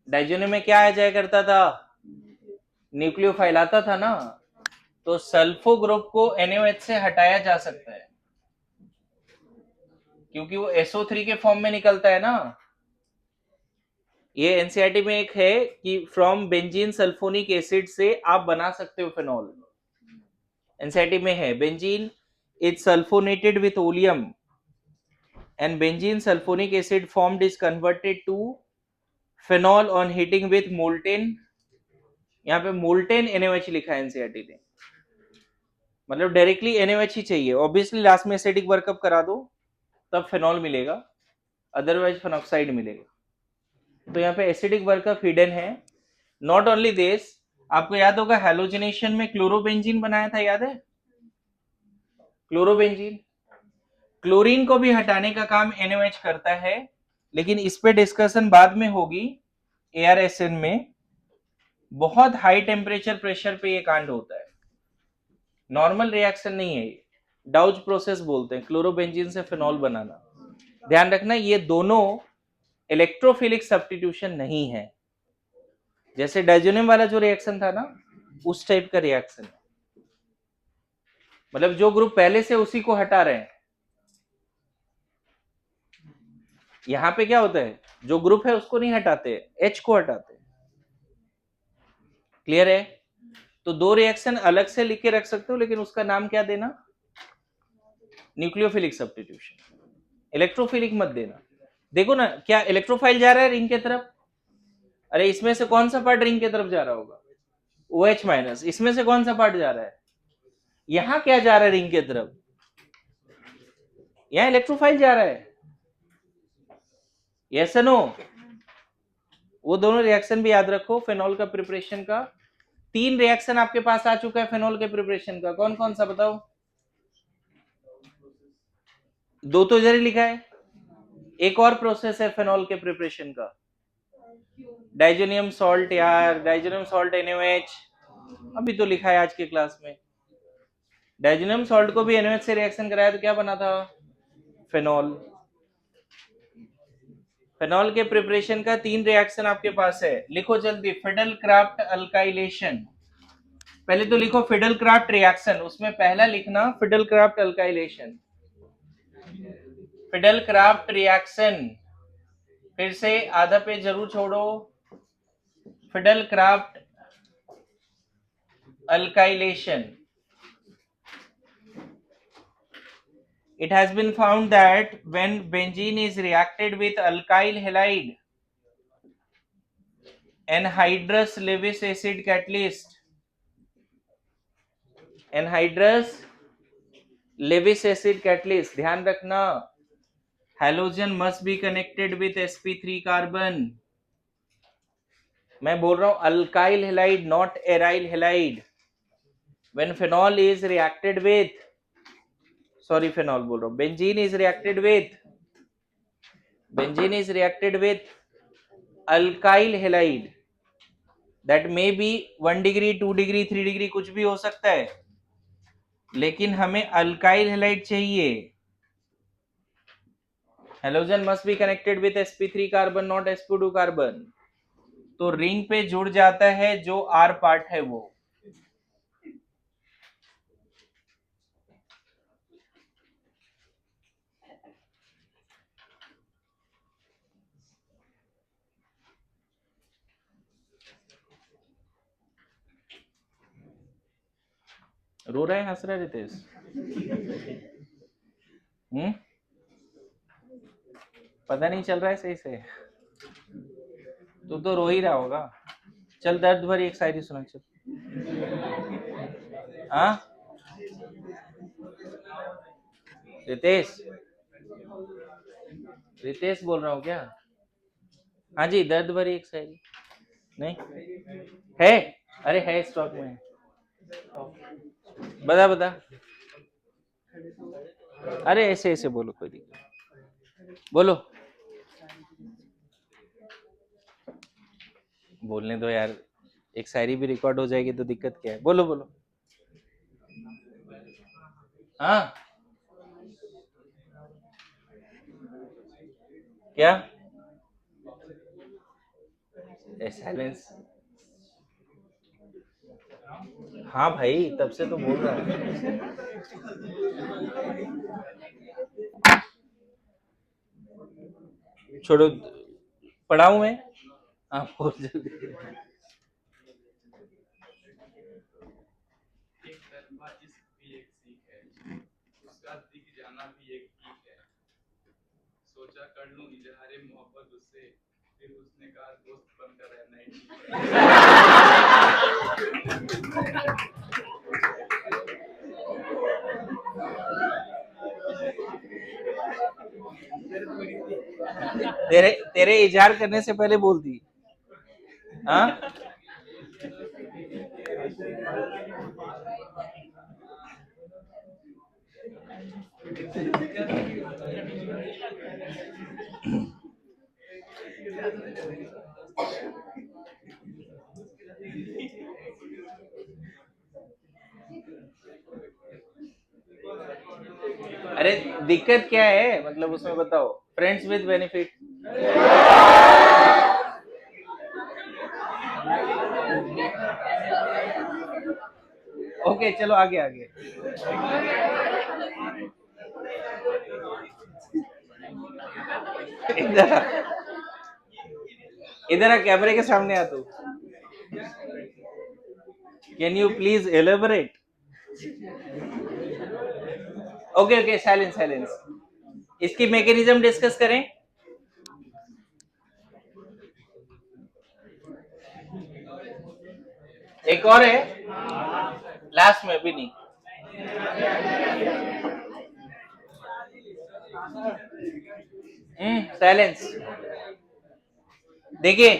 डाइजोनियम में क्या आ जाया करता था? न्यूक्लियोफाइल आता था ना। तो सल्फो ग्रुप को NaOH से हटाया जा सकता है, क्योंकि वो SO3 के फॉर्म में निकलता है ना। ये एनसीईआरटी में एक है कि फ्रॉम बेंजीन सल्फोनिक एसिड से आप बना सकते हो फेनॉल। एनसीईआरटी में है, benzene is sulphonated with oleum and benzene sulfonic acid formed is converted to phenol on heating with molten, यहाँ पे molten NaOH लिखा है एनसीईआरटी ने, मतलब डायरेक्टली NaOH ही चाहिए। ऑब्वियसली लास्ट में एसिडिक वर्कअप करा दो तब फेनॉल मिलेगा, अदरवाइज फेनॉक्साइड मिलेगा। तो यहाँ पे एसिडिक वर्कअप हिडन है। नॉट ओनली दिस, आपको याद होगा हैलोजिनेशन में क्लोरोबेंजीन बनाया था, याद है? क्लोरोबेंजीन, क्लोरीन को भी हटाने का काम NaOH करता है, लेकिन इस पे डिस्कशन बाद में होगी। ARSN में बहुत हाई टेम्परेचर प्रेशर पे ये कांड होता है, नॉर्मल रिएक्शन नहीं है, डाउज प्रोसेस बोलते हैं, क्लोरोबेंजीन से फिनॉल बनाना। ध्यान रखना, ये दोनों इलेक्ट्रोफिलिक सब्स्टिट्यूशन नहीं है। जैसे डाइजोनियम वाला जो रिएक्शन था ना, उस टाइप का रिएक्शन, मतलब जो ग्रुप पहले से उसी को हटा रहे हैं। यहां पे क्या होता है, जो ग्रुप है उसको नहीं हटाते, H को हटाते। क्लियर है? तो दो रिएक्शन अलग से लिख के रख सकते हो, लेकिन उसका नाम क्या देना? Nucleophilic substitution. इलेक्ट्रोफिलिक मत देना। देखो ना, क्या इलेक्ट्रोफाइल जा रहा है रिंग के तरफ? अरे इसमें से कौन सा पार्ट रिंग के तरफ जा रहा होगा? OH minus. इसमें से कौन सा पार्ट जा रहा है? यहां क्या जा रहा है रिंग के तरफ? यहां इलेक्ट्रोफाइल जा रहा है। Yes no? वो दोनों रिएक्शन भी याद रखो फेनॉल का प्रिपरेशन का। 3 रिएक्शन आपके पास आ चुका है फेनॉल के प्रिपरेशन का, कौन कौन सा बताओ? 2 तो इधर ही लिखा है, एक और प्रोसेस है फेनॉल के प्रिपरेशन का, डाइजोनियम सॉल्ट। यार डाइजोनियम सॉल्ट NaOH अभी तो लिखा है आज के क्लास में। डाइजोनियम सॉल्ट को भी NaOH से रिएक्शन कराया तो क्या बना था? फेनॉल। फेनॉल के प्रिपरेशन का 3 रिएक्शन आपके पास है, लिखो जल्दी। फिडल क्राफ्ट अल्काइलेशन, पहले तो लिखो फिडल क्राफ्ट रिएक्शन, उसमें पहला लिखना fiddle craft alkylation. Fiddle craft reaction, फिर से आधा पेज जरूर छोड़ो। Fiddle craft alkylation. It has been found that when benzene is reacted with alkyl halide, anhydrous Lewis acid catalyst, anhydrous Lewis acid catalyst, ध्यान रखना, halogen must be connected with sp3 carbon। मैं बोल रहा हूं alkyl halide, not aryl halide। when phenol is reacted with, sorry phenol बोल रहा हूं, benzene is reacted with alkyl halide, that may be 1 degree 2 degree 3 degree कुछ भी हो सकता है, लेकिन हमें अल्काइल हैलाइड चाहिए। Halogen must be connected with sp3 carbon, not sp2 carbon. तो रिंग पे जुड़ जाता है जो R पार्ट है वो। रो रहा है, हंस रहा है रितेश? पता नहीं चल रहा है सही से? तू तो रो ही रहा होगा। चल दर्द भरी एक शायरी सुना चल। हाँ रितेश, रितेश बोल रहा हूँ क्या? हाँ जी, दर्द भरी एक शायरी। नहीं है? अरे है, स्टॉक में है। बता बता। अरे ऐसे ऐसे बोलो, कोई दिक्कत, बोलो। बोलने दो यार, एक शायरी भी रिकॉर्ड हो जाएगी तो दिक्कत क्या है? बोलो बोलो। हाँ क्या साइलेंस? हाँ भाई, तब से तो बोल रहा हूँ। छोड़ो, पढ़ाऊं मैं? हाँ बोल जल्दी। एक तरफा इश्क भी एक सीख है, उसका दिख जाना भी एक ठीक है। सोचा कर लूं इजहारे मोहब्बत उससे, फिर उसने कहा दोस्त बनकर रहना ही ठीक तेरे तेरे इजहार करने से पहले बोल दी। हाँ अरे दिक्कत क्या है, मतलब उसमें बताओ। Friends with benefit. ओके चलो आगे आगे। इधर आ, इधर आ, कैमरे के सामने आ तू। Can you please elaborate? Okay okay, silence silence. इसकी मैकेनिज्म डिस्कस करें। एक और है लास्ट में, अभी नहीं। साइलेंस। देखिए,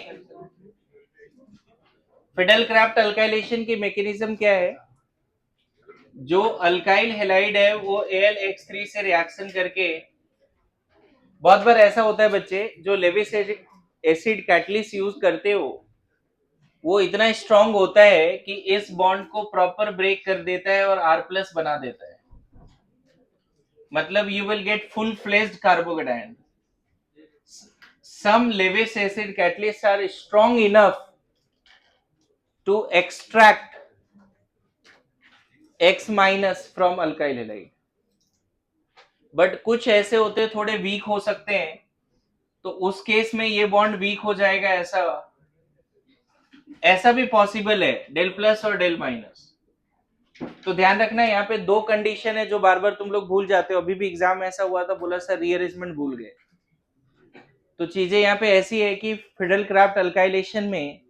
फिडेल क्राफ्ट अल्काइलेशन की मैकेनिज्म क्या है? जो अल्काइल हेलाइड है वो AlX3 से रिएक्शन करके, बहुत बार ऐसा होता है बच्चे जो लेविस एसिड कैटलिस्ट यूज करते हो, वो इतना स्ट्रांग होता है कि इस बॉन्ड को प्रॉपर ब्रेक कर देता है और R प्लस बना देता है। मतलब you will get full fledged carbocation. Some Lewis acid catalysts are strong enough to extract X minus from alkyl halide, but कुछ ऐसे होते हैं थोड़े वीक हो सकते हैं, तो उस केस में ये बॉन्ड वीक हो जाएगा। ऐसा ऐसा भी पॉसिबल है, डेल प्लस और डेल माइनस। तो ध्यान रखना, यहाँ पे दो कंडीशन है जो बार बार तुम लोग भूल जाते हो। अभी भी एग्जाम ऐसा हुआ था, बोला सर रीअरेंजमेंट भूल गए। तो चीजें यहाँ पे ऐसी है कि फिडेल क्राफ्ट अल्काइलेशन में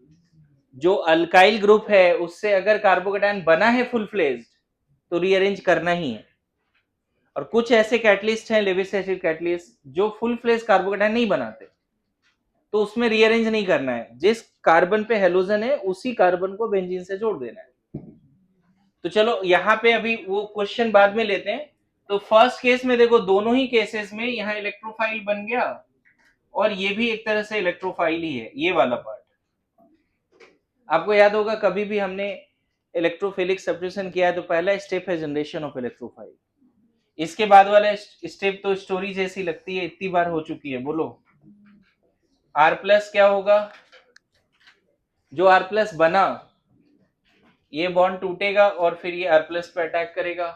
जो अल्काइल ग्रुप है उससे अगर कार्बोकेटायन बना है फुल फ्लेज्ड, तो रीअरेंज करना ही है। और कुछ ऐसे कैटलिस्ट हैं, लेविस एसिड कैटलिस्ट, जो फुल फ्लेज कार्बोकेटायन नहीं बनाते, तो उसमें रीअरेंज नहीं करना है। जिस कार्बन पे हेलोजन है उसी कार्बन को बेंजीन से जोड़ देना है। तो चलो यहाँ पे अभी वो क्वेश्चन बाद में लेते हैं। तो फर्स्ट केस में देखो, दोनों ही केसेस में यहाँ इलेक्ट्रोफाइल बन गया और ये भी एक तरह से इलेक्ट्रोफाइल ही है, ये वाला पार्ट। आपको याद होगा कभी भी हमने इलेक्ट्रोफिलिक सब्स्टिट्यूशन किया है तो पहला स्टेप है जनरेशन ऑफ इलेक्ट्रोफाइल। इसके बाद वाला स्टेप तो स्टोरी जैसी लगती है, इतनी बार हो चुकी है। बोलो R प्लस क्या होगा? जो R प्लस बना, ये बॉन्ड टूटेगा और फिर ये R प्लस पे अटैक करेगा।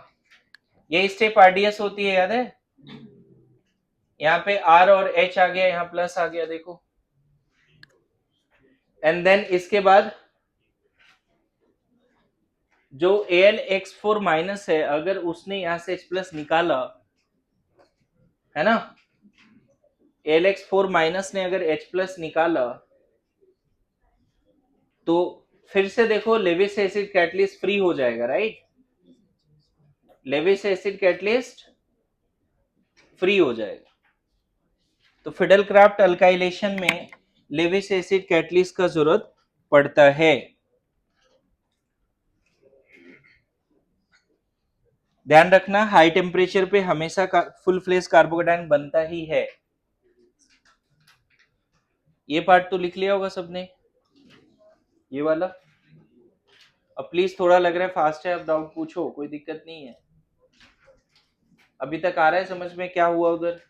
यही स्टेप RDS होती है, याद है? यहाँ पे R और H आ गया, यहाँ प्लस आ गया, देखो। एंड देन इसके बाद जो AlX4 माइनस है, अगर उसने यहां से H प्लस निकाला है ना, AlX4 माइनस ने अगर H प्लस निकाला, तो फिर से देखो लेविस एसिड कैटलिस्ट फ्री हो जाएगा, right? Lewis acid catalyst free हो जाएगा। तो फिडेल क्राफ्ट अल्काइलेशन में लेविस एसिड कैटलिस्ट का जरूरत पड़ता है। ध्यान रखना, हाई टेम्परेचर पे हमेशा फुल फ्लेज कार्बोकेटायन बनता ही है। ये पार्ट तो लिख लिया होगा सबने, ये वाला। अब प्लीज, थोड़ा लग रहा है फास्ट है, अब डाउट पूछो, कोई दिक्कत नहीं है। अभी तक आ रहा है समझ में क्या हुआ उधर?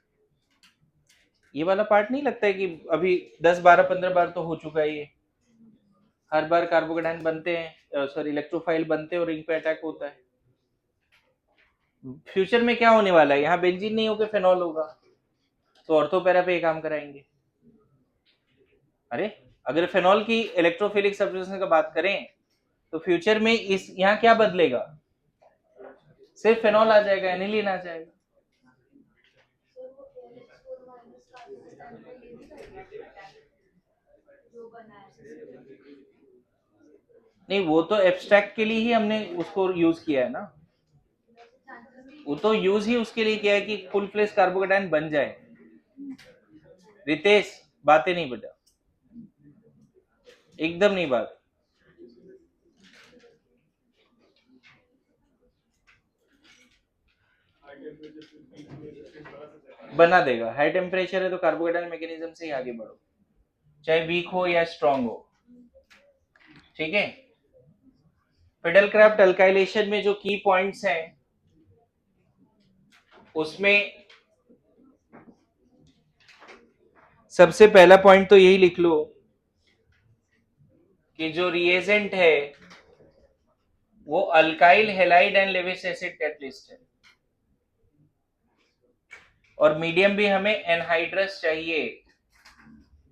ये वाला पार्ट नहीं लगता है कि अभी 10 12 15 बार तो हो चुका है ये, हर बार कार्बोकेटायन बनते हैं, सॉरी इलेक्ट्रोफाइल बनते हैं और रिंग पे अटैक होता है। फ्यूचर में क्या होने वाला है, यहाँ बेंजीन नहीं होकर फेनॉल होगा, तो ऑर्थोपैरा पे ये काम कराएंगे। अरे अगर फेनॉल की इलेक्ट्रोफिलिक सब्स्टिट्यूशन का बात करें तो फ्यूचर में इस यहाँ क्या बदलेगा, सिर्फ फेनॉल आ जाएगा, एनिलीन आ जाएगा। नहीं वो तो एब्स्ट्रैक्ट के लिए ही हमने उसको यूज किया है ना, वो तो यूज ही उसके लिए किया है कि फुल फ्लेश कार्बोकेटायन बन जाए। रितेश बातें नहीं बेटा, एकदम नहीं बात। बना देगा, हाई टेम्परेचर है तो कार्बोकेटायन मैकेनिज्म से ही आगे बढ़ो, चाहे वीक हो या स्ट्रांग हो। ठीक है, फिडेलक्राफ्ट अल्काइलेशन में जो की पॉइंट्स हैं उसमें सबसे पहला पॉइंट तो यही लिख लो कि जो रिएजेंट है वो alkyl halide and Lewis acid catalyst है, और मीडियम भी हमें एनहाइड्रस चाहिए,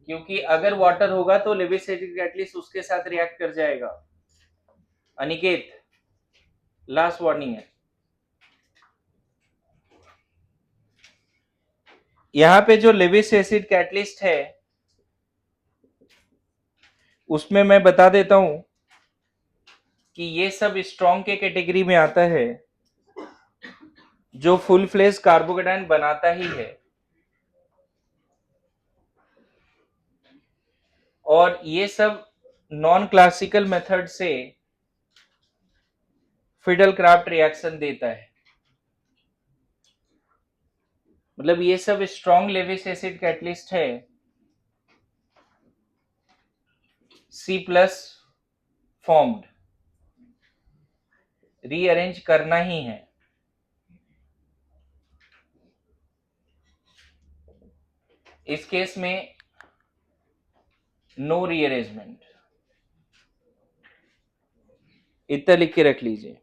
क्योंकि अगर वाटर होगा तो लेविस एसिड कैटलिस्ट उसके साथ रिएक्ट कर जाएगा। अनिकेत लास्ट वार्निंग है, यहां पे जो लेविस एसिड कैटलिस्ट है उसमें मैं बता देता हूं कि ये सब स्ट्रॉन्ग के कैटेगरी में आता है, जो फुल फ्लेश कार्बोकेटायन बनाता ही है, और ये सब नॉन क्लासिकल मेथड से फिडेलक्राफ्ट रिएक्शन देता है। मतलब ये सब स्ट्रॉन्ग लेविस एसिड कैटलिस्ट है, C प्लस फॉर्म्ड, रीअरेंज करना ही है। इस केस में नो रीअरेंजमेंट, इतना लिख के रख लीजिए।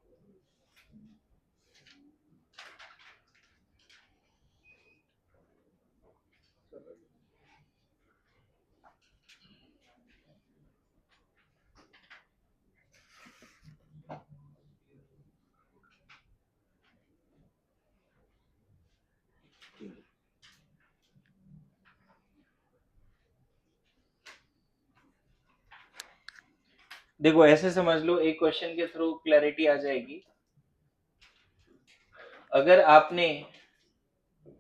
देखो ऐसे समझ लो, एक क्वेश्चन के थ्रू क्लैरिटी आ जाएगी। अगर आपने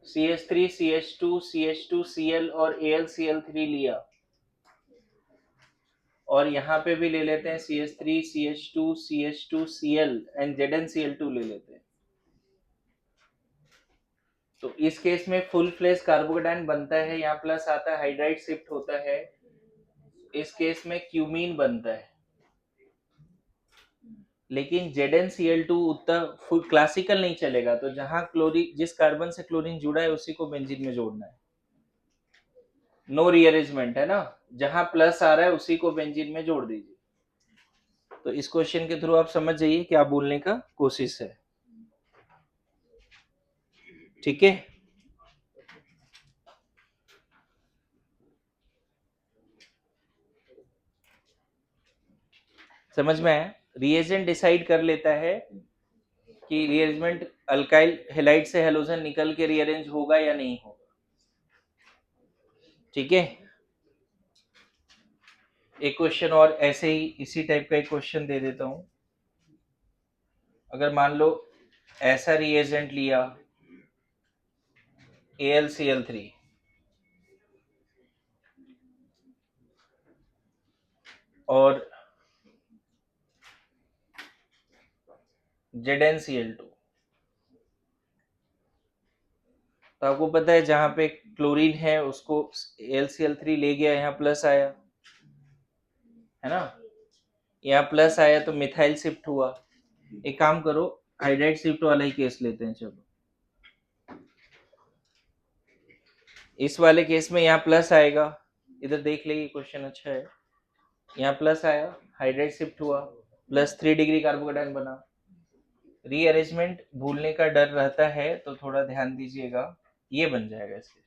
CH3 CH2 CH2Cl और AlCl3 लिया, और यहाँ पे भी ले लेते हैं CH3 CH2 CH2Cl and ZnCl2 ले लेते हैं, तो इस केस में फुल फ्लेश कार्बोकेटायन बनता है, यहाँ प्लस आता है, हाइड्राइड शिफ्ट होता है, इस केस में क्यूमीन बनता है। लेकिन ZnCl2 उतना फुल क्लासिकल नहीं चलेगा, तो जहां क्लोरीन, जिस कार्बन से क्लोरीन जुड़ा है उसी को बेंजीन में जोड़ना है। नो रीअरेंजमेंट है ना, जहां प्लस आ रहा है उसी को बेंजीन में जोड़ दीजिए। तो इस क्वेश्चन के थ्रू आप समझ जाइए क्या बोलने का कोशिश है। ठीक है, समझ में आया? रिएजेंट डिसाइड कर लेता है कि रीअरेंजमेंट अल्काइल हेलाइड से हेलोजन निकल के रीअरेंज होगा या नहीं होगा। ठीक है, एक क्वेश्चन और ऐसे ही इसी टाइप का एक क्वेश्चन दे देता हूं। अगर मान लो ऐसा रिएजेंट लिया AlCl3 और ZnCl2, तो आपको पता है जहां पे क्लोरीन है उसको AlCl3 ले गया, यहाँ प्लस आया है ना, यहाँ प्लस आया तो मिथाइल शिफ्ट हुआ। एक काम करो, हाइड्राइड शिफ्ट वाला ही केस लेते हैं। चलो इस वाले केस में यहाँ प्लस आएगा, इधर देख लेगी क्वेश्चन अच्छा है, यहाँ प्लस आया, हाइड्राइड शिफ्ट हुआ, +3 डिग्री कार्बोकेटायन बना। रीअरेंजमेंट भूलने का डर रहता है तो थोड़ा ध्यान दीजिएगा, ये बन जाएगा इसके,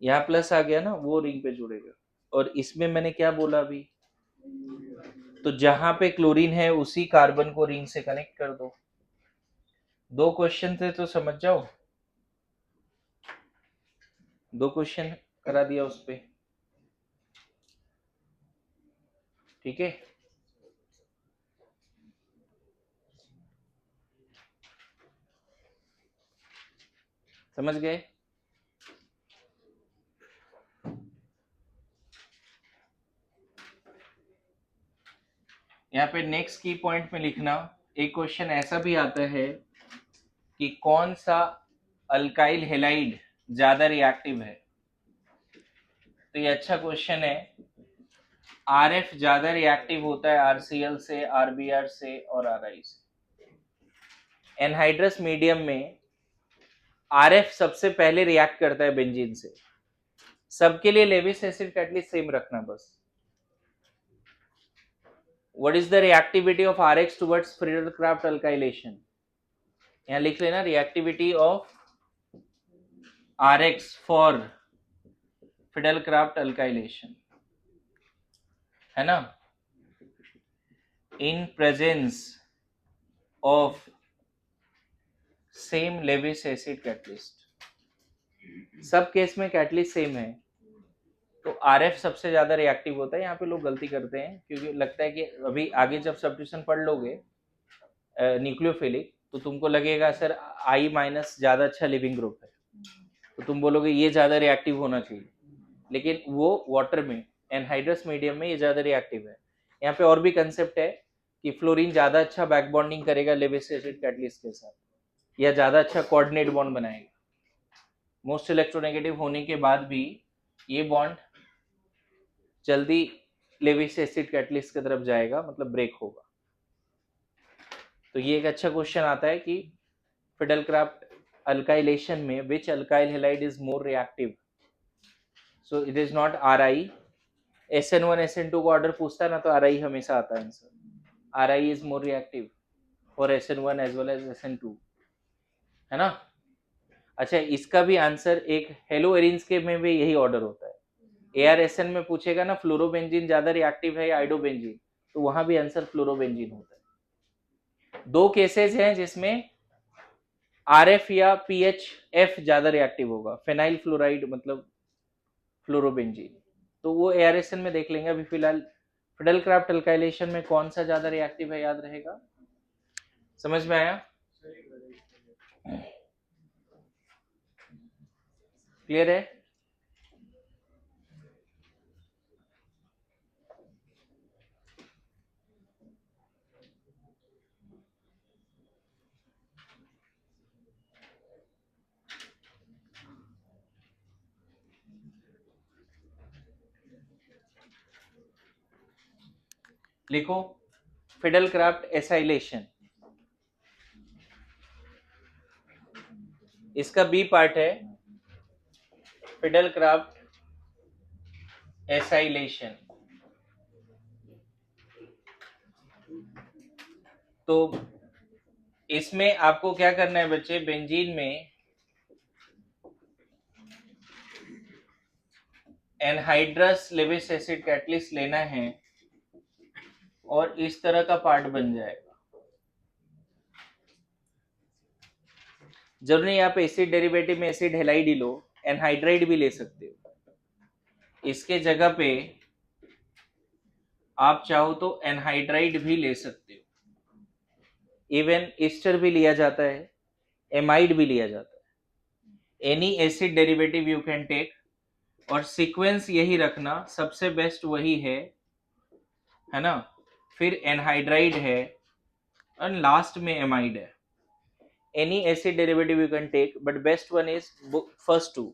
यहाँ प्लस आ गया ना, वो रिंग पे जुड़ेगा। और इसमें मैंने क्या बोला अभी, तो जहां पे क्लोरीन है उसी कार्बन को रिंग से कनेक्ट कर दो। 2 क्वेश्चन थे तो समझ जाओ, 2 क्वेश्चन करा दिया उस पे, ठीक है। समझ गए? यहाँ पे नेक्स्ट की पॉइंट में लिखना, एक क्वेश्चन ऐसा भी आता है कि कौन सा अल्काइल हेलाइड ज्यादा रिएक्टिव है। तो ये अच्छा क्वेश्चन है। RF ज्यादा रिएक्टिव होता है RCl से, RBr से और RI से। एनहाइड्रस मीडियम में RF सबसे पहले रिएक्ट करता है बेंजीन से। सबके लिए लेविस एसिड कैटलिस्ट सेम रखना बस। What is the reactivity of RX towards Friedel-Crafts alkylation? यहाँ लिख लेना, reactivity of RX for Friedel-Crafts alkylation, है ना, in presence of same Lewis acid catalyst. सब केस में कैटलिस्ट सेम है, तो RF सबसे ज्यादा रिएक्टिव होता है। यहाँ पे लोग गलती करते हैं क्योंकि लगता है कि अभी आगे जब सब्स्टिट्यूशन पढ़ लोगे न्यूक्लियोफिलिक, तो तुमको लगेगा सर I- ज्यादा अच्छा लिविंग ग्रुप है, तो तुम बोलोगे ये ज्यादा रिएक्टिव होना चाहिए, लेकिन वो वाटर में, एनहाइड्रस मीडियम में ये ज्यादा रिएक्टिव है। यहाँ पे और भी कंसेप्ट है कि फ्लोरीन ज्यादा अच्छा बैक बॉन्डिंग करेगा लेविस एसिड कैटलिस्ट के साथ, या ज्यादा अच्छा कोऑर्डिनेट बॉन्ड बनाएगा। मोस्ट इलेक्ट्रोनेगेटिव होने के बाद भी ये बॉन्ड जल्दी लेविस एसिड कैटलिस्ट की तरफ जाएगा, मतलब ब्रेक होगा। तो ये एक अच्छा क्वेश्चन आता है कि Friedel-Crafts अल्काइलेशन में which alkyl halide is more reactive. So it is not RI। SN1 SN2 को ऑर्डर पूछता है ना, तो RI हमेशा आता है answer. RI is more reactive for SN1 as well as SN2, है ना। अच्छा, इसका भी आंसर एक हेलो एरिन्स के में भी यही ऑर्डर होता है। ARSN में पूछेगा ना फ्लोरोबेंजीन ज्यादा रिएक्टिव है या आइडोबेंजीन, तो वहां भी आंसर फ्लोरोबेंजीन होता है। 2 केसेस हैं जिसमें RF या PHF ज्यादा रिएक्टिव होगा, फेनाइल फ्लोराइड मतलब फ्लोरोबेंजीन, तो वो ARSN में देख लेंगे। अभी फिलहाल Friedel-Crafts अल्काइलेशन में कौन सा ज्यादा रिएक्टिव है याद रहेगा। समझ में आया? क्लियर है? लिखो Friedel-Crafts एसाइलेशन, इसका बी पार्ट है Friedel-Crafts एसाइलेशन। तो इसमें आपको क्या करना है बच्चे, बेंजीन में एनहाइड्रस लेविस एसिड कैटलिस्ट लेना है और इस तरह का पार्ट बन जाएगा। जरूरी नहीं आप एसिड डेरिवेटिव में एसिड हेलाइड ही लो, एनहाइड्राइड भी ले सकते हो। इसके जगह पे आप चाहो तो एनहाइड्राइड भी ले सकते हो। इवन एस्टर भी लिया जाता है, एमाइड भी लिया जाता है। Any acid derivative you can take, और सीक्वेंस यही रखना, सबसे बेस्ट वही है ना, फिर एनहाइड्राइड है और लास्ट में एमाइड है। Any acid derivative you can take, but best one is first two.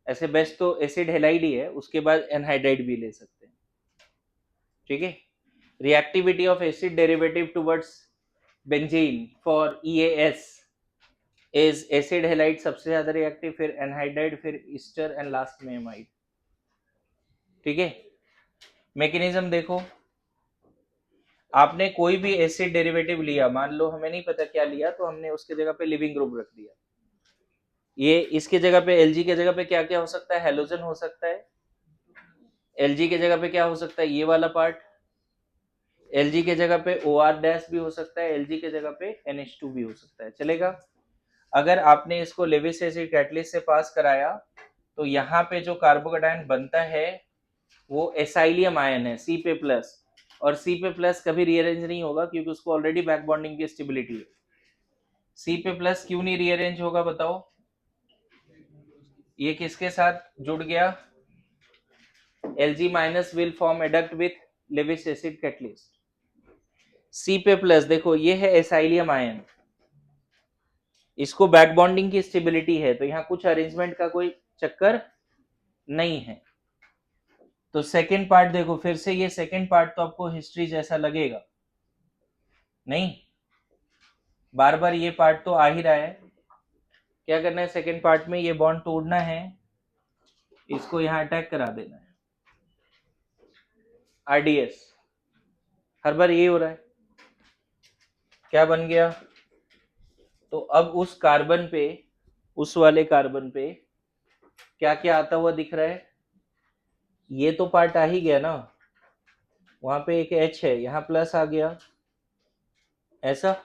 ऐसे बेस्ट तो एसिड हेलाइड ही है, उसके बाद एनहाइड्राइड भी ले सकते हैं, ठीक है। Reactivity of acid derivative towards benzene for EAS is acid halide सबसे ज्यादा रिएक्टिव, फिर एनहाइड्राइड, फिर ईस्टर एंड लास्ट में एमाइड। ठीक है, मैकेनिज्म देखो, आपने कोई भी एसिड डेरिवेटिव लिया, मान लो हमें नहीं पता क्या लिया, तो हमने उसके जगह पे लिविंग ग्रुप रख दिया। ये इसके जगह पे एलजी के जगह पे क्या क्या हो सकता है, हेलोजन हो सकता है। एलजी के जगह पे क्या हो सकता है, ये वाला पार्ट। एलजी के जगह पे ओ आर डैश भी हो सकता है, एलजी के जगह पे NH2 भी हो सकता है, चलेगा। अगर आपने इसको लेविस एसिड कैटलिस्ट से पास कराया, तो यहाँ पे जो कार्बोकेटायन बनता है वो एसाइलियम आयन है C पे प्लस, और C पे प्लस कभी रीअरेंज नहीं होगा क्योंकि उसको ऑलरेडी बैक बॉन्डिंग की स्टेबिलिटी है। C पे प्लस क्यों नहीं रीअरेंज होगा बताओ, ये किसके साथ जुड़ गया, Lg minus will form adduct with Lewis acid catalyst. C पे प्लस देखो ये है एसाइलियम आयन, इसको बैक बॉन्डिंग की स्टेबिलिटी है, तो यहाँ कुछ अरेंजमेंट का कोई चक्कर नहीं है। तो सेकेंड पार्ट देखो फिर से, ये सेकेंड पार्ट तो आपको हिस्ट्री जैसा लगेगा नहीं, बार बार ये पार्ट तो आ ही रहा है। क्या करना है सेकेंड पार्ट में, ये बॉन्ड तोड़ना है, इसको यहां अटैक करा देना है, RDS। हर बार ये हो रहा है, क्या बन गया, तो अब उस कार्बन पे, उस वाले कार्बन पे क्या क्या आता हुआ दिख रहा है, ये तो पार्ट आ ही गया ना, वहां पे एक H है, यहां प्लस आ गया, ऐसा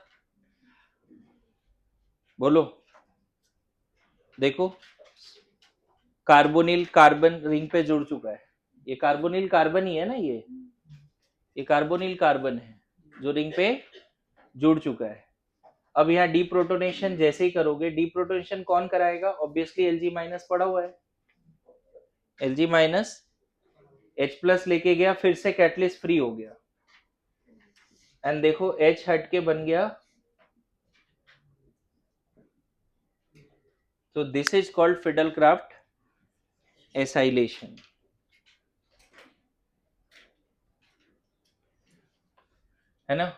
बोलो। देखो कार्बोनिल कार्बन रिंग पे जुड़ चुका है, ये कार्बोनिल कार्बन ही है ना, ये कार्बोनिल कार्बन है जो रिंग पे जुड़ चुका है। अब यहाँ डीप्रोटोनेशन जैसे ही करोगे, डीप्रोटोनेशन कौन कराएगा, ऑब्वियसली Lg माइनस पड़ा हुआ है, Lg माइनस H प्लस लेके गया, फिर से कैटलिस्ट फ्री हो गया, एंड देखो H हट के बन गया, तो दिस इज कॉल्ड फिडलक्राफ्ट एसाइलेशन, है ना।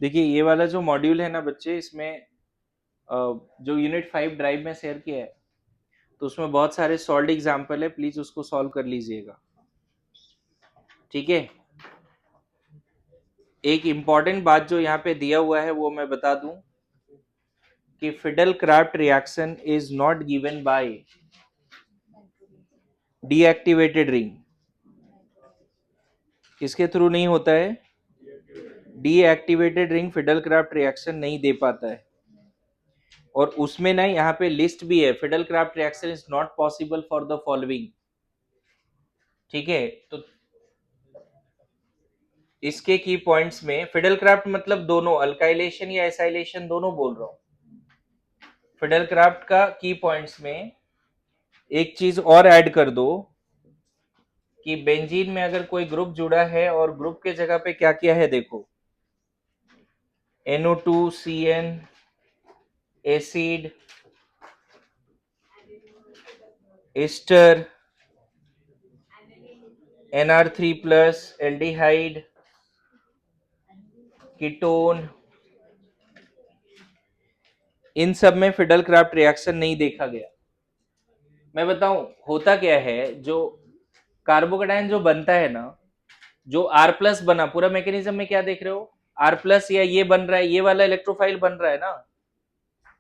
देखिए ये वाला जो मॉड्यूल है ना बच्चे, इसमें जो यूनिट 5 ड्राइव में शेयर किया है, तो उसमें बहुत सारे सॉल्व एग्जाम्पल है, प्लीज उसको सॉल्व कर लीजिएगा, ठीक है। एक इंपॉर्टेंट बात जो यहाँ पे दिया हुआ है वो मैं बता दूं कि Friedel Crafts reaction is not given by deactivated ring, किसके थ्रू नहीं होता है, डीएक्टिवेटेड रिंग फिडलक्राफ्ट रिएक्शन नहीं दे पाता है। और उसमें ना यहाँ पे लिस्ट भी है, Friedel Crafts reaction is not possible for the following, ठीक है। तो इसके की पॉइंट्स में फिडलक्राफ्ट मतलब दोनों अल्काइलेशन या एसाइलेशन दोनों बोल रहा हूं। फिडलक्राफ्ट का की पॉइंट्स में एक चीज और ऐड कर दो कि बेंजीन में अगर कोई ग्रुप जुड़ा है और ग्रुप के जगह पे क्या क्या है देखो, NO2CN acid, ester, NR3 plus aldehyde, ketone, इन सब में फिडलक्राफ्ट रिएक्शन नहीं देखा गया। मैं बताऊं होता क्या है, जो कार्बोकेटायन जो बनता है ना, जो R प्लस बना, पूरा मैकेनिज्म में क्या देख रहे हो, R प्लस या ये बन रहा है, ये वाला इलेक्ट्रोफाइल बन रहा है ना,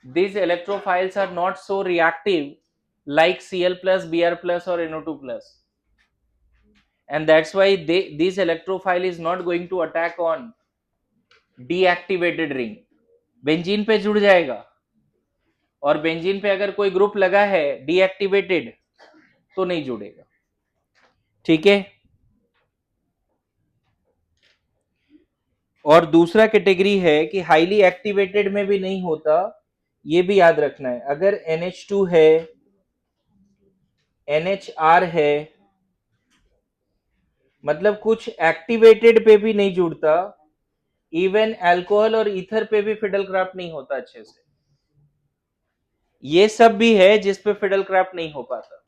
these electrophiles are not so reactive like Cl plus, Br plus or NO2 plus, and that's why this electrophile is not going to attack on deactivated ring, benzene पे जुड़ जाएगा, और बेंजीन पे अगर कोई ग्रुप लगा है डीएक्टिवेटेड तो नहीं जुड़ेगा। ठीक है। और दूसरा कैटेगरी है कि हाईली एक्टिवेटेड में भी नहीं होता, ये भी याद रखना है। अगर NH2 है, NHR है, मतलब कुछ एक्टिवेटेड पे भी नहीं जुड़ता, इवन अल्कोहल और ईथर पे भी फिडल क्राफ्ट नहीं होता अच्छे से। ये सब भी है जिस पे फिडल क्राफ्ट नहीं हो पाता।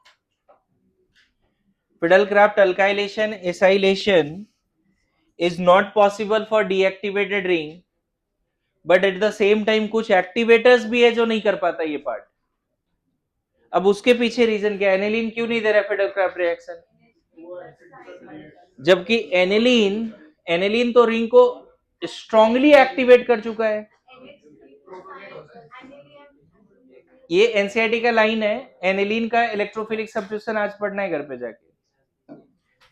Fiddle craft alkylation acylation is not possible for deactivated ring, but at the same time कुछ एक्टिवेटर्स भी है जो नहीं कर पाता ये पार्ट। अब उसके पीछे रीजन क्या है? एनिलीन क्यों नहीं दे रहा फिडल क्राफ्ट रिएक्शन? जबकि एनिलीन एनिलीन तो रिंग को स्ट्रांगली एक्टिवेट कर चुका है। ये एनसीईआरटी का लाइन है। एनिलीन का इलेक्ट्रोफिलिक सब्स्टिट्यूशन आज पढ़ना है घर पे जाके।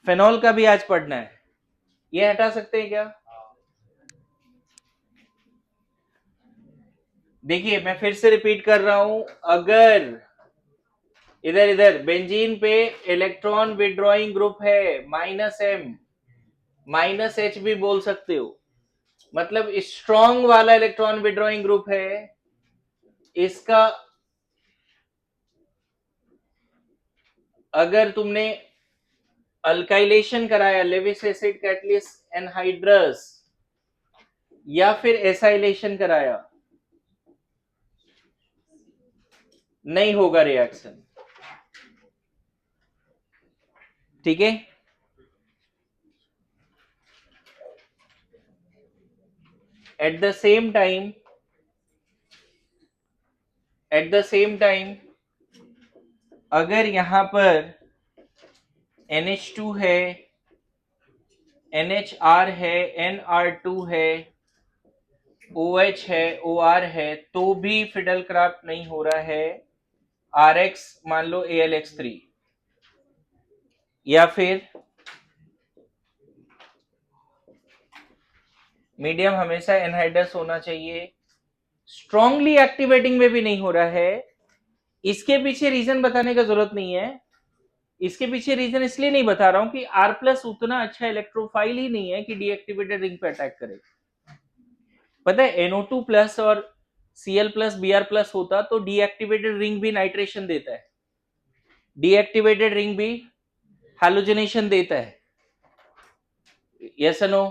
फेनॉल का भी आज पढ़ना है। ये हटा सकते हैं क्या? देखिए मैं फिर से रिपीट कर रहा हूं, अगर इधर इधर बेंजीन पे इलेक्ट्रॉन विड्रॉइंग ग्रुप है -M, -H भी बोल सकते हो, मतलब स्ट्रॉन्ग वाला इलेक्ट्रॉन विड्रॉइंग ग्रुप है, इसका अगर तुमने अल्काइलेशन कराया लेविस एसिड कैटलिस्ट एनहाइड्रस या फिर एसाइलेशन कराया, नहीं होगा रिएक्शन। ठीक है। एट द सेम टाइम अगर यहां पर NH2 है, NHR है, NR2 है, OH है, OR है, तो भी फिडल क्राफ्ट नहीं हो रहा है। RX मान लो ALX3, या फिर मीडियम हमेशा एनहाइड्रस होना चाहिए। स्ट्रांगली एक्टिवेटिंग में भी नहीं हो रहा है। इसके पीछे रीजन बताने का जरूरत नहीं है। इसके पीछे रीजन इसलिए नहीं बता रहा हूं कि R+ उतना अच्छा इलेक्ट्रोफाइल ही नहीं है कि डीएक्टिवेटेड रिंग पे अटैक करे। पता है NO2+ और Cl+ Br+ होता तो डीएक्टिवेटेड रिंग भी नाइट्रेशन देता है, डीएक्टिवेटेड रिंग भी हैलोजनेशन देता है, यस नो?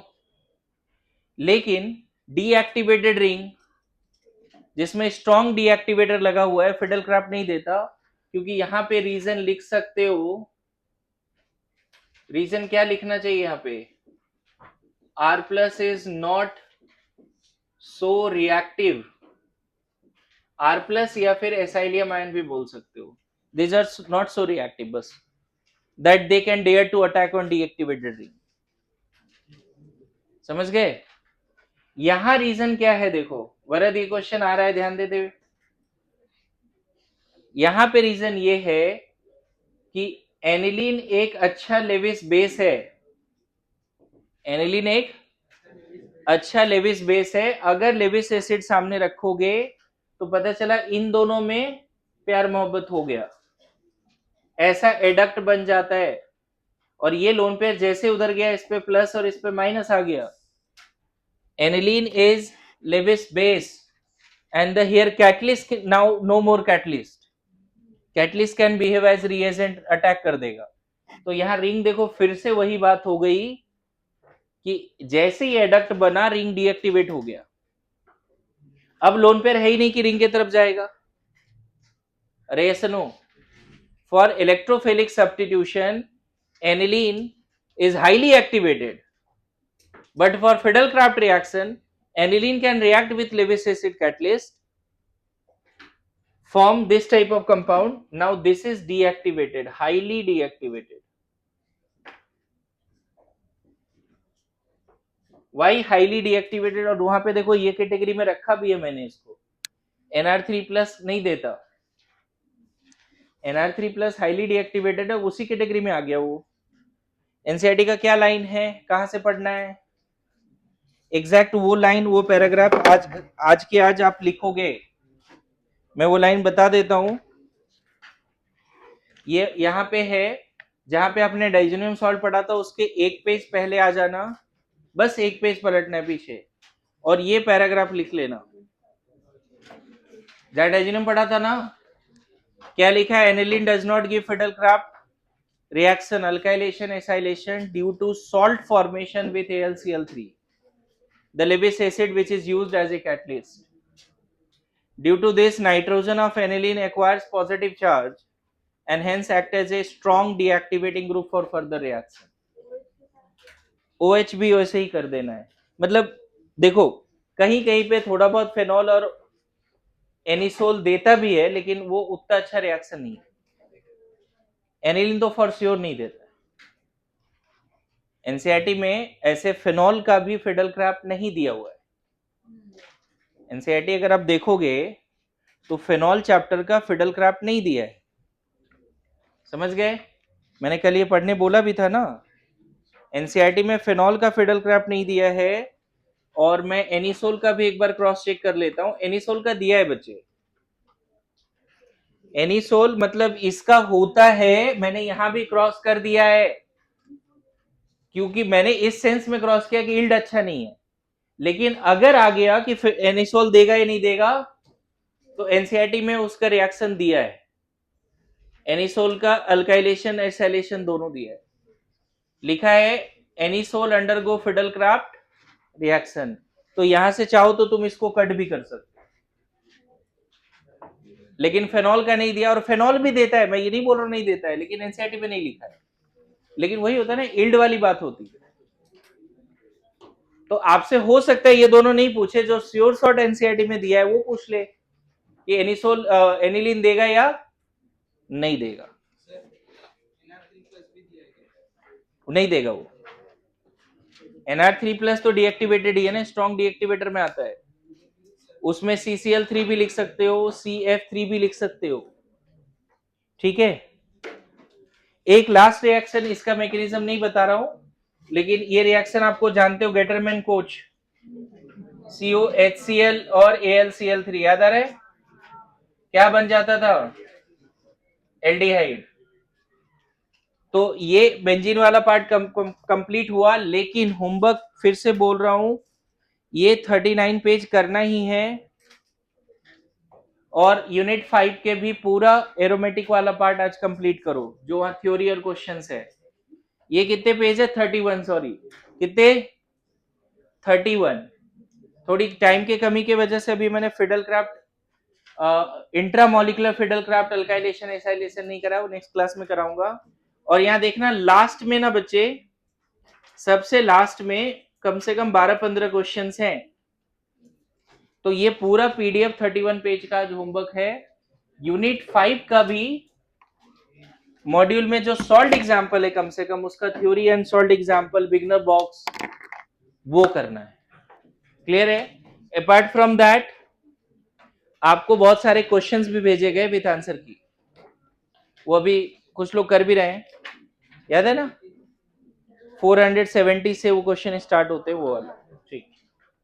लेकिन डीएक्टिवेटेड रिंग जिसमें स्ट्रॉन्ग डीएक्टिवेटर लगा हुआ है फिडल क्राफ्ट नहीं देता, क्योंकि यहां पे रीजन लिख सकते हो। रीजन क्या लिखना चाहिए यहां पे? R+ is not so reactive. R+ या फिर एसाइलियम आयन भी बोल सकते हो। These are not so reactive, बस that they can dare to attack on deactivated ring। समझ गए? यहां रीजन क्या है देखो, वरद ये क्वेश्चन आ रहा है, ध्यान देते हुए। यहां पे रीजन ये है कि एनिलीन एक अच्छा लेविस बेस है। एनिलीन एक अच्छा लेविस बेस है। अगर लेविस एसिड सामने रखोगे तो पता चला इन दोनों में प्यार मोहब्बत हो गया, ऐसा एडक्ट बन जाता है। और ये लोन पेयर जैसे उधर गया, इस पे प्लस और इस पे माइनस आ गया। Aniline is Lewis base and the here catalyst now no more catalyst, catalyst can behave as reagent, attack कर देगा। तो यहां रिंग देखो फिर से वही बात हो गई कि जैसे ही एडक्ट बना रिंग डीएक्टिवेट हो गया। अब लोन पेयर है ही नहीं कि रिंग की तरफ जाएगा। अरे yes no? For electrophilic substitution aniline is highly activated, but for fiddle craft reaction aniline can react with Lewis acid catalyst, form this type of compound. Now this is deactivated, highly deactivated. Why highly deactivated? और वहां पे देखो ये category में रखा भी है मैंने इसको। NR3+ नहीं देता, NR3+ हाईली डीएक्टिवेटेड है, उसी कैटेगरी में आ गया वो। एनसीईआरटी का क्या लाइन है, कहां से पढ़ना है? एग्जैक्ट वो लाइन, वो पैराग्राफ आज के आज आप लिखोगे। मैं वो लाइन बता देता हूं। ये यहाँ पे है, जहां पे आपने डाइजेनियम सॉल्ट पढ़ा था उसके एक पेज पहले आ जाना, बस एक पेज पलटना है पीछे, और ये पैराग्राफ लिख लेना। जहां डाइजेनियम पढ़ा था ना, क्या लिखा है? Aniline does not give Friedel Crafts reaction alkylation acylation due to salt formation with AlCl3, the Lewis acid which is used as a catalyst. Due to this, nitrogen of aniline acquires positive charge and hence act as a strong deactivating group for further reaction. OH भी वैसे ही कर देना है। मतलब देखो, कहीं कहीं पे थोड़ा बहुत फेनॉल और एनिसोल देता भी है, लेकिन वो उतना अच्छा रिएक्शन नहीं है। एनिलीन तो फॉर श्योर नहीं देता। एनसीईआरटी में ऐसे फेनॉल का भी फिडलक्राफ्ट नहीं दिया हुआ है। एनसीईआरटी अगर आप देखोगे तो फेनॉल चैप्टर का फिडलक्राफ्ट नहीं दिया है। समझ गए? मैंने कल ये पढ़ने बोला भी था ना, एनसीईआरटी में फेनॉल का फिडलक्राफ्ट नहीं दिया है। और मैं एनिसोल का भी एक बार क्रॉस चेक कर लेता हूं। एनिसोल का दिया है बच्चे। एनिसोल मतलब इसका होता है, मैंने यहां भी क्रॉस कर दिया है, क्योंकि मैंने इस सेंस में क्रॉस किया कि ईल्ड अच्छा नहीं है। लेकिन अगर आ गया कि एनिसोल देगा या नहीं देगा, तो एनसीईआरटी में उसका रिएक्शन दिया है। एनिसोल का अल्काइलेशन एसाइलेशन दोनों दिया है। लिखा है एनिसोल अंडरगो फिडलक्राफ्ट रिएक्शन। तो यहां से चाहो तो तुम इसको कट भी कर सकते, लेकिन फेनॉल का नहीं दिया। और फेनॉल भी देता है, मैं ये नहीं बोल रहा नहीं देता है, लेकिन एनसीईआरटी में नहीं लिखा है। लेकिन वही होता है ना, ईल्ड वाली बात होती है। तो आपसे हो सकता है ये दोनों नहीं पूछे, जो श्योर शॉट एनसीईआरटी में दिया है वो पूछ ले कि एनिसोल एनिलीन देगा या नहीं देगा। नहीं देगा वो। NR3+ तो डीएक्टिवेटेड ही है ना, स्ट्रॉन्ग डीएक्टिवेटर में आता है। उसमें CCl3 भी लिख सकते हो, CF3 भी लिख सकते हो। ठीक है। एक लास्ट रिएक्शन, इसका मैकेनिज्म नहीं बता रहा हूं, लेकिन ये रिएक्शन आपको जानते हो, गेटरमैन कोच, COHCl और AlCl3, याद आ रहा है? क्या बन जाता था? एल्डिहाइड। तो ये बेंजीन वाला पार्ट कंप्लीट हुआ। लेकिन होमवर्क फिर से बोल रहा हूं, ये 39 पेज करना ही है। और यूनिट 5 के भी पूरा एरोमेटिक वाला पार्ट आज कंप्लीट करो, जो वहां थ्योरी और क्वेश्चंस है। ये कितने पेज है? 31, सॉरी कितने? 31। थोड़ी टाइम की कमी की वजह से अभी मैंने फिडलक्राफ्ट इंट्रामोलिकुलर फिडलक्राफ्ट अल्काइलेशन एसाइलेशन नहीं करा, वो नेक्स्ट क्लास में कराऊंगा। और यहां देखना लास्ट में ना बच्चे, सबसे लास्ट में कम से कम 12-15 क्वेश्चंस हैं। तो ये पूरा पीडीएफ 31 पेज का जो होमवर्क है, यूनिट 5 का भी मॉड्यूल में जो सॉल्ट एग्जाम्पल है, कम से कम उसका theory and salt example beginner box वो करना है। क्लियर है? अपार्ट फ्रॉम दैट आपको बहुत सारे क्वेश्चंस भी भेजे गए विथ आंसर की, वो अभी कुछ लोग कर भी रहे हैं। याद है ना, 470 से वो क्वेश्चन स्टार्ट होते हैं, वो वाला।